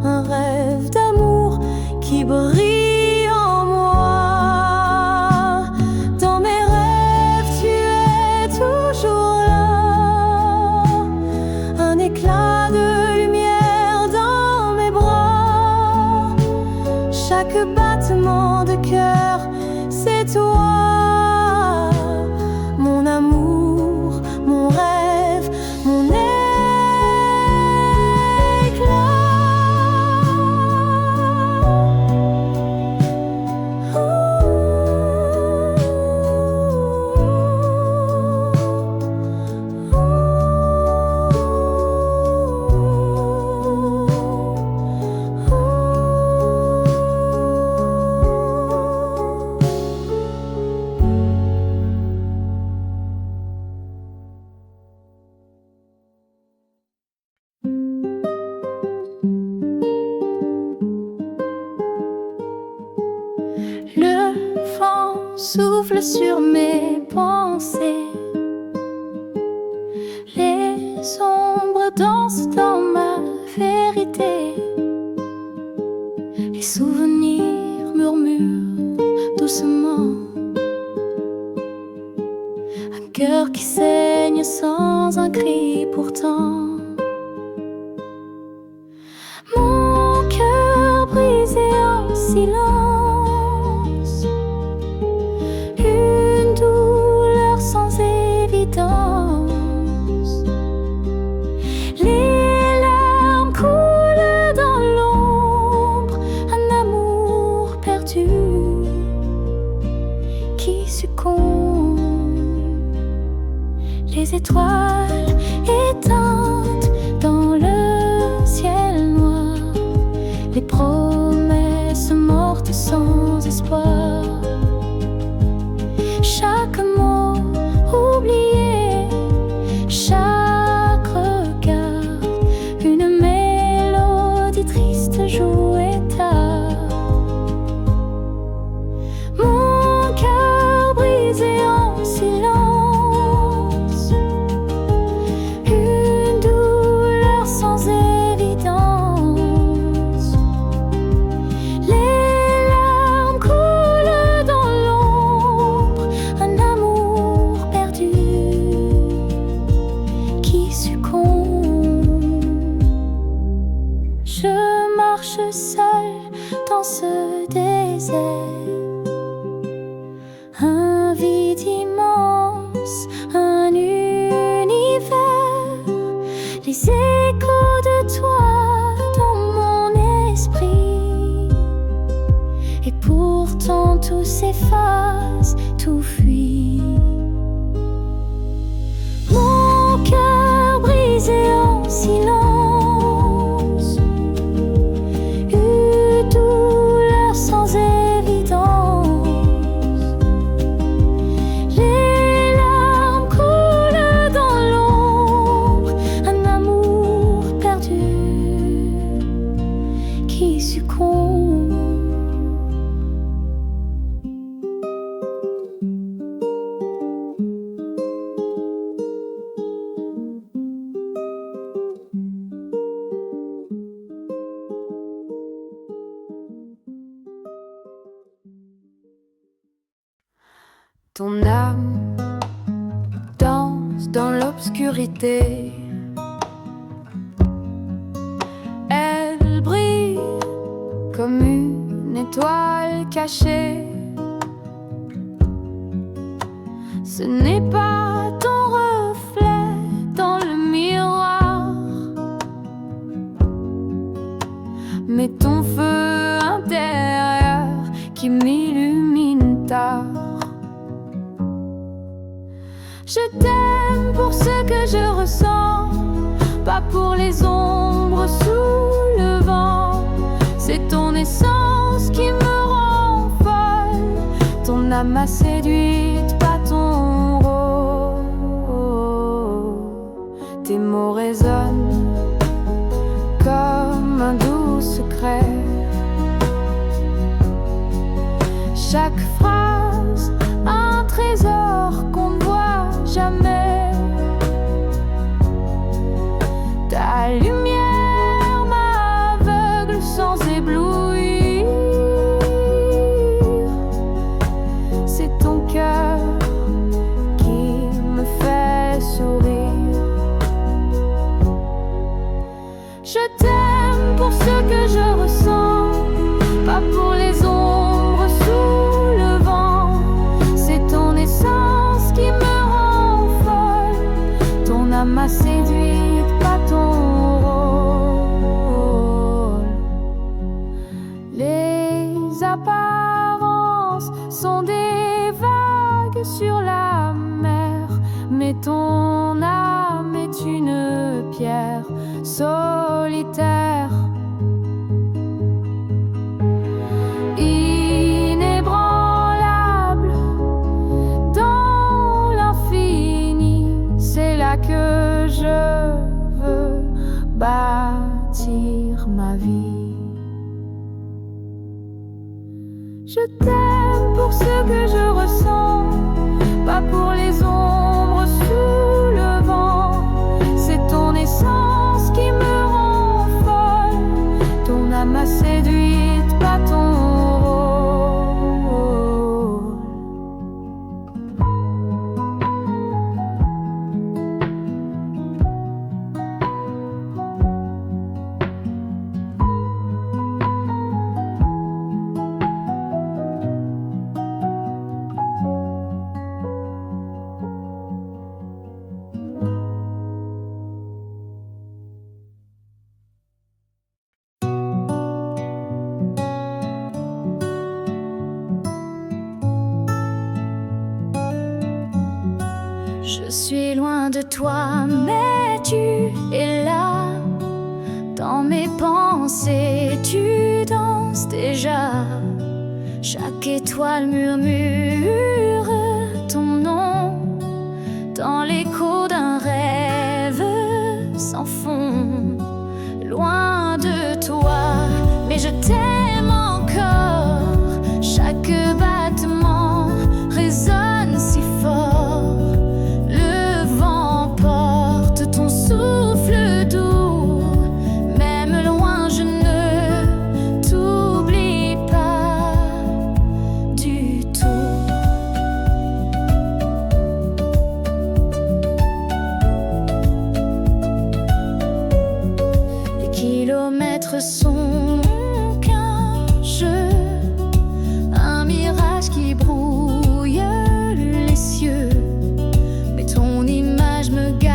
un rêve d'amour qui brille en moi. Dans mes rêves tu es toujours là, un éclat de lumière dans mes bras. Chaque battement de cœur, c'est toi, mon amour, mon rêve, mon éclat. Le vent souffle sur mes pensées, les ombres dansent dans ma vérité. Les souvenirs murmurent doucement, un cœur qui saigne sans un cri pourtant. Mon cœur brisé en silence, une douleur sans évidence. Les larmes coulent dans l'ombre, un amour perdu qui succombe. Les étoiles éteintes dans le ciel noir, les promesses mortes sans espoir. Chaque mot oublié, chaque regard, une mélodie triste jouée tard. Mon cœur brisé en silence, une douleur sans évidence. Les larmes coulent dans l'ombre, un amour perdu qui succombe. Je marche seule dans ce désert, un vide immense, un univers. Les échos de toi dans mon esprit, et pourtant tout s'efface, tout fuit. Mon cœur brisé en silence, Mon âme danse dans l'obscurité. Elle brille comme une étoile cachée. Ce n'est pas ton reflet dans le miroir, mais ton feu intérieur qui m'illumine tard. Je t'aime pour ce que je ressens, pas pour les ombres sous le vent. C'est ton essence qui me rend folle, ton âme m'a séduite, pas ton rôle. Tes mots résonnent comme un doux secret. Chaque phrase, un trésor qu'on ne voit jamais. Ta lumière m'aveugle sans éblouir. C'est ton cœur qui me fait sourire. Je t'aime pour ce que je ressens, pas pour les ombres sous le vent. C'est ton essence qui me rend folle, ton âme m'a séduite, pas ton rôle. Les apparences sont des vagues sur la mer, mais ton âme est une pierre solitaire. Inébranlable dans l'infini, c'est là que je veux bâtir ma vie. Je t'aime pour ce que je ressens, pas pour les ombres sous le vent. C'est ton essence qui me rend folle, ton âme m'a séduite, pas ton rôle. Je suis loin de toi, mais tu es là. Dans mes pensées, tu danses déjà. Chaque étoile murmure ton nom dans l'écho d'un rêve sans fond. Loin de toi, mais je t'aime encore. Chaque battement résonne si fort. Ton souffle doux, même loin je ne t'oublie pas du tout. Les kilomètres sont qu'un jeu, un mirage qui brouille les cieux. Mais ton image me garde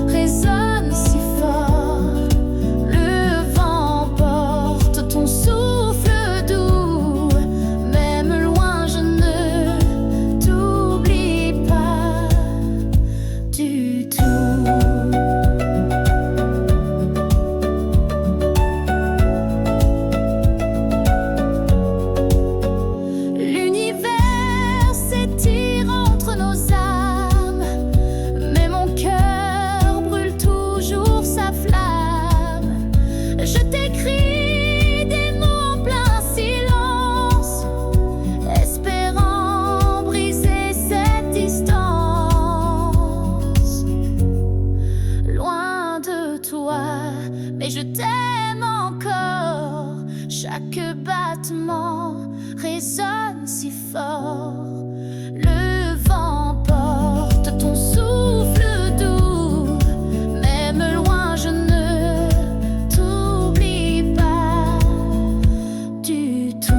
Résonne si fort, le vent porte toi, mais je t'aime encore. Chaque battement résonne si fort. Le vent porte ton souffle doux, même loin je ne t'oublie pas du tout.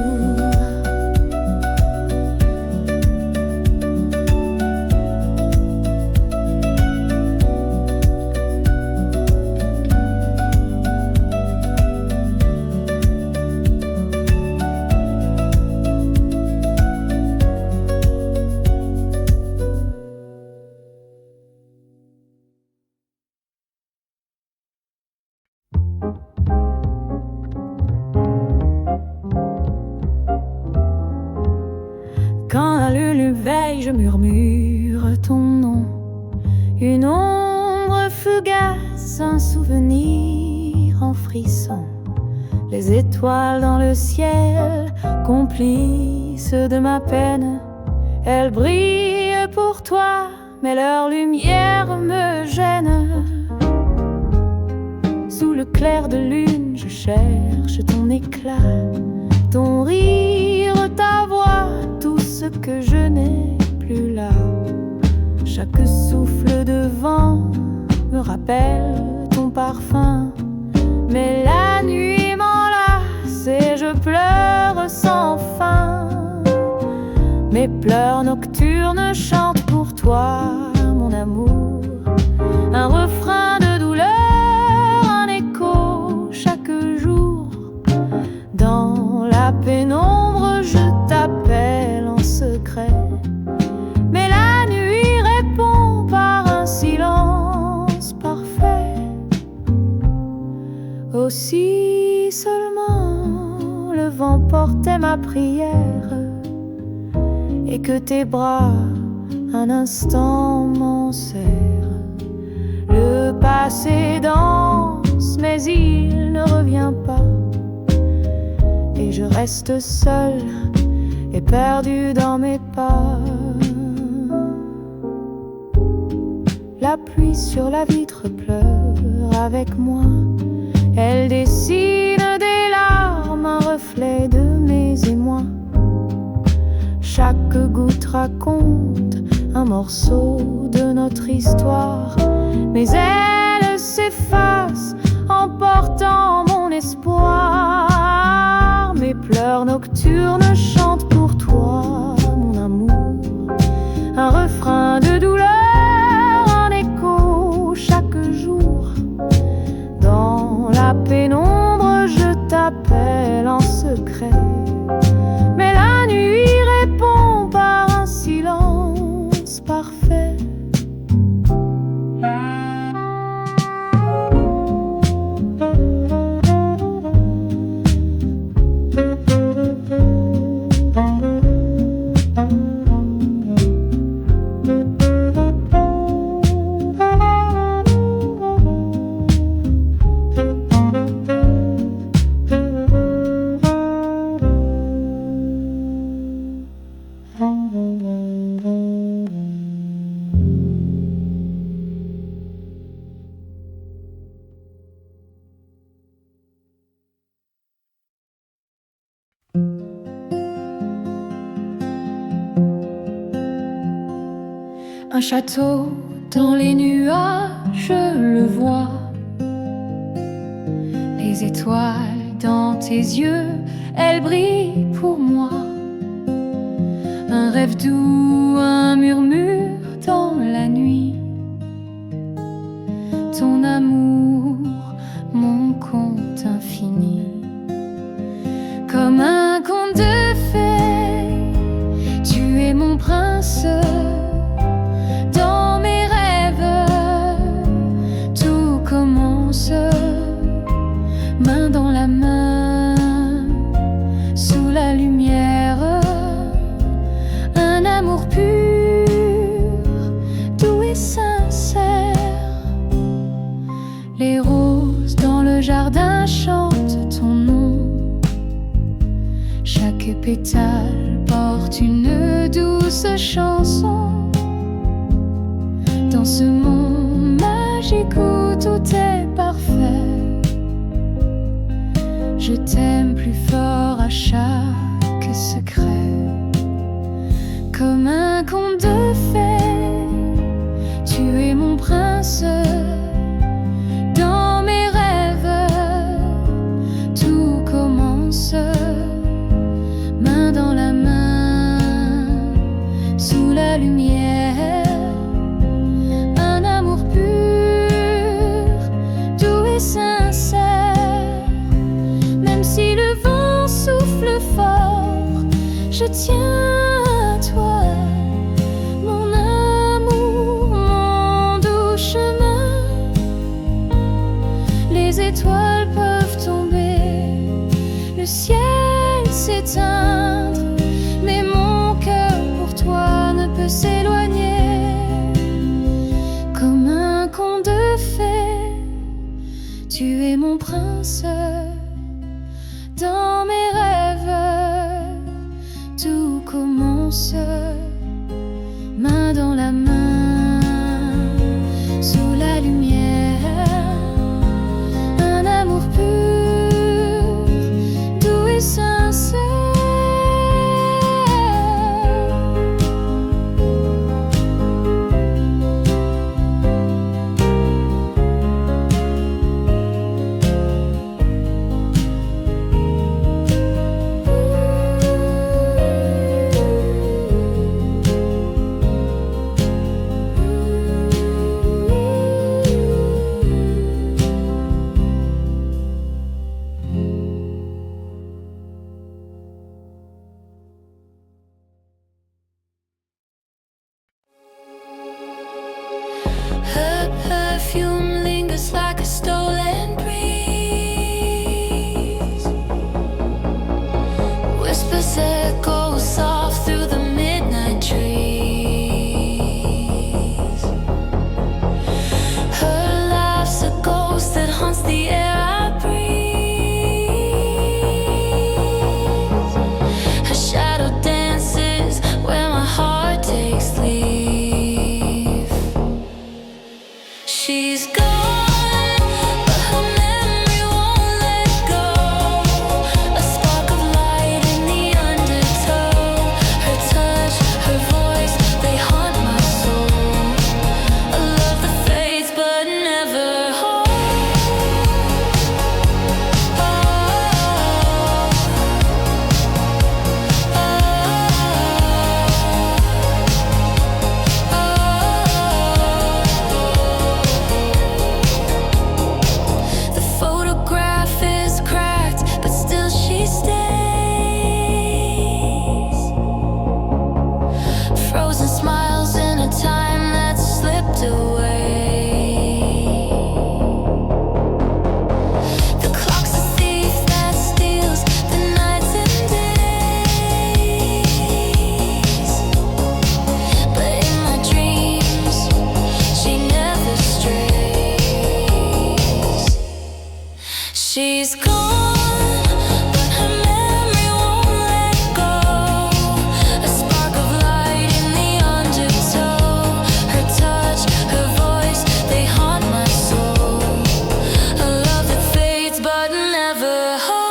Quand la lune veille, je murmure ton nom. Une ombre fugace, un souvenir en frisson. Les étoiles dans le ciel, complices de ma peine, elles brillent pour toi, mais leur lumière me gêne. Sous le clair de lune, je cherche ton éclat, ton rire, ta voix, tout ce que je n'ai plus là. Chaque souffle de vent me rappelle ton parfum, mais la nuit m'enlace et je pleure sans fin. Mes pleurs nocturnes chantent pour toi, mon amour, un refrain de douleur, un écho chaque jour. Dans la pénombre, je t'appelle en secret, mais la nuit répond par un silence parfait. Aussi seulement le vent portait ma prière, et que tes bras un instant m'en serrent. Le passé danse, mais il ne revient pas, et je reste seule et perdue dans mes pas. La pluie sur la vitre pleure avec moi, elle dessine des larmes, un reflet de mes émois. Chaque goutte raconte un morceau de notre histoire, mais elle s'efface en portant mon espoir. Mes pleurs nocturnes chantent pour toi, mon amour, un refrain de douleur, un écho chaque jour. Dans la pénombre, je t'appelle en secret, mais la nuit répond par un silence parfait. Un château dans les nuages, je le vois. Les étoiles dans tes yeux, elles brillent pour moi. Un rêve doux, un murmure dans la nuit. Ton amour, mon conte infini. Comme un conte de fées, tu es mon prince. Dans mes rêves, tout commence, main dans la main, sous la lumière. Un amour pur, doux et sincère. Les roses dans le jardin chantent ton nom. Chaque pétale porte une douce chanson. Dans ce monde magique où tout est parfait, Je t'aime plus fort à chaque secret. Comme un conte de fées, tu es mon prince. Dans mes rêves, tout commence. Main dans la main, sous la lumière. Un amour pur, doux et sincère. Même si le vent souffle fort, je tiens à toi. Mon amour, mon doux chemin. Les étoiles peuvent tomber, le ciel s'éteindre, mais mon cœur pour toi ne peut s'éloigner. Comme un conte de fées, tu es mon prince. Dans mes rêves, tout commence. Main dans la main, sous la lumière. Un amour pur, doux et sincère. Her perfume lingers like a stolen breeze. Whispers echo soft through the midnight trees. Her laugh's a ghost that haunts the air I breathe. Her shadow dances where my heart takes leave. She's gone, but her memory won't let go. A spark of light in the undertow. Her touch, her voice, they haunt my soul. A love that fades but never holds. The photograph is cracked, but still she stays. Frozen smiles in a time that slipped away. The clock's a thief that steals the nights and days. But in my dreams, she never strays. She's gone, but her memory won't let go. A spark of light in the undertow. Her touch, her voice, they haunt my soul. A love that fades but never holds.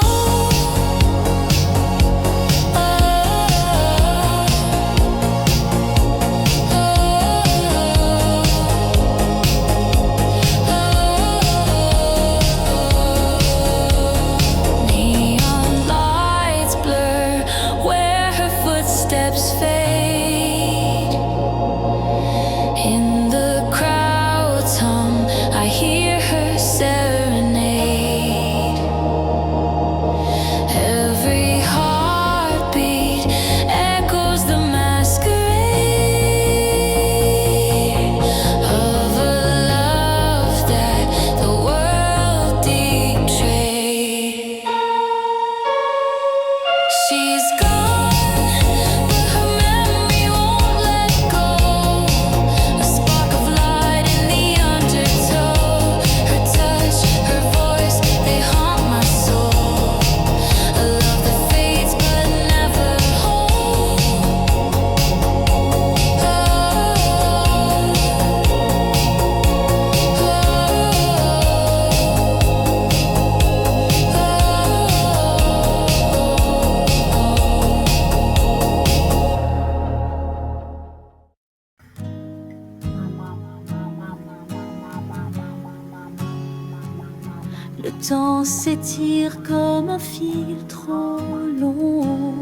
Le temps s'étire comme un fil trop long.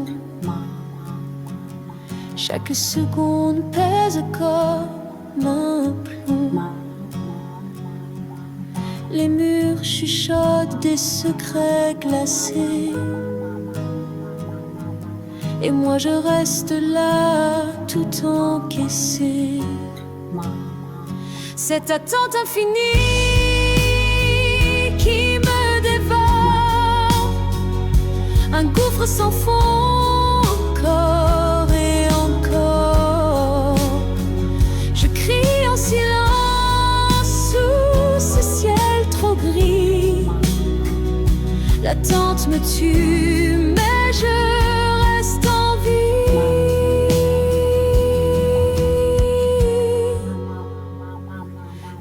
Chaque seconde pèse comme un plomb. Les murs chuchotent des secrets glacés. Et moi je reste là, tout encaissé. Cette attente infinie qui me dévore, un gouffre sans fond, encore et encore. Je crie en silence sous ce ciel trop gris. L'attente me tue, mais je reste en vie.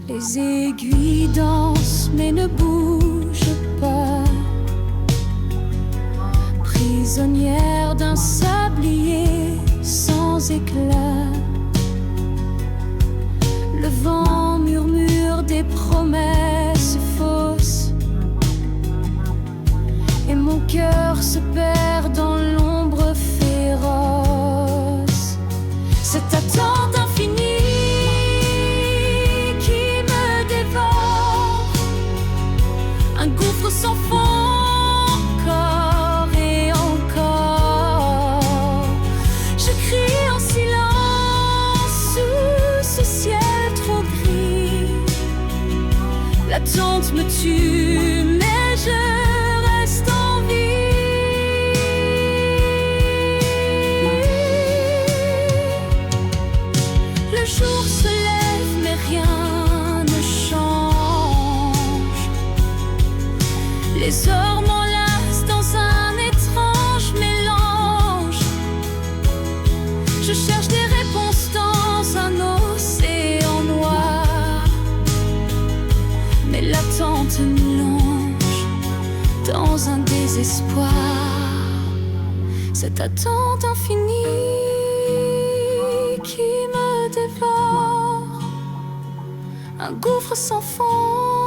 Les aiguilles dansent mais ne bougent pas, prisonnière d'un sablier sans éclat. Le vent murmure des promesses fausses et mon cœur se perd dans l'ombre féroce. Cette attente infinie qui me dévore, un gouffre sans fond, encore et encore. Je crie en silence sous ce ciel trop gris. L'attente me tue, mais je reste en vie. Le jour se lève, mais rien ne change. Les heures m'enlacent dans un étrange mélange. Je cherche des réponses dans un océan noir, mais l'attente me longe dans un désespoir. Cette attente infinie qui me dévore, un gouffre sans fond.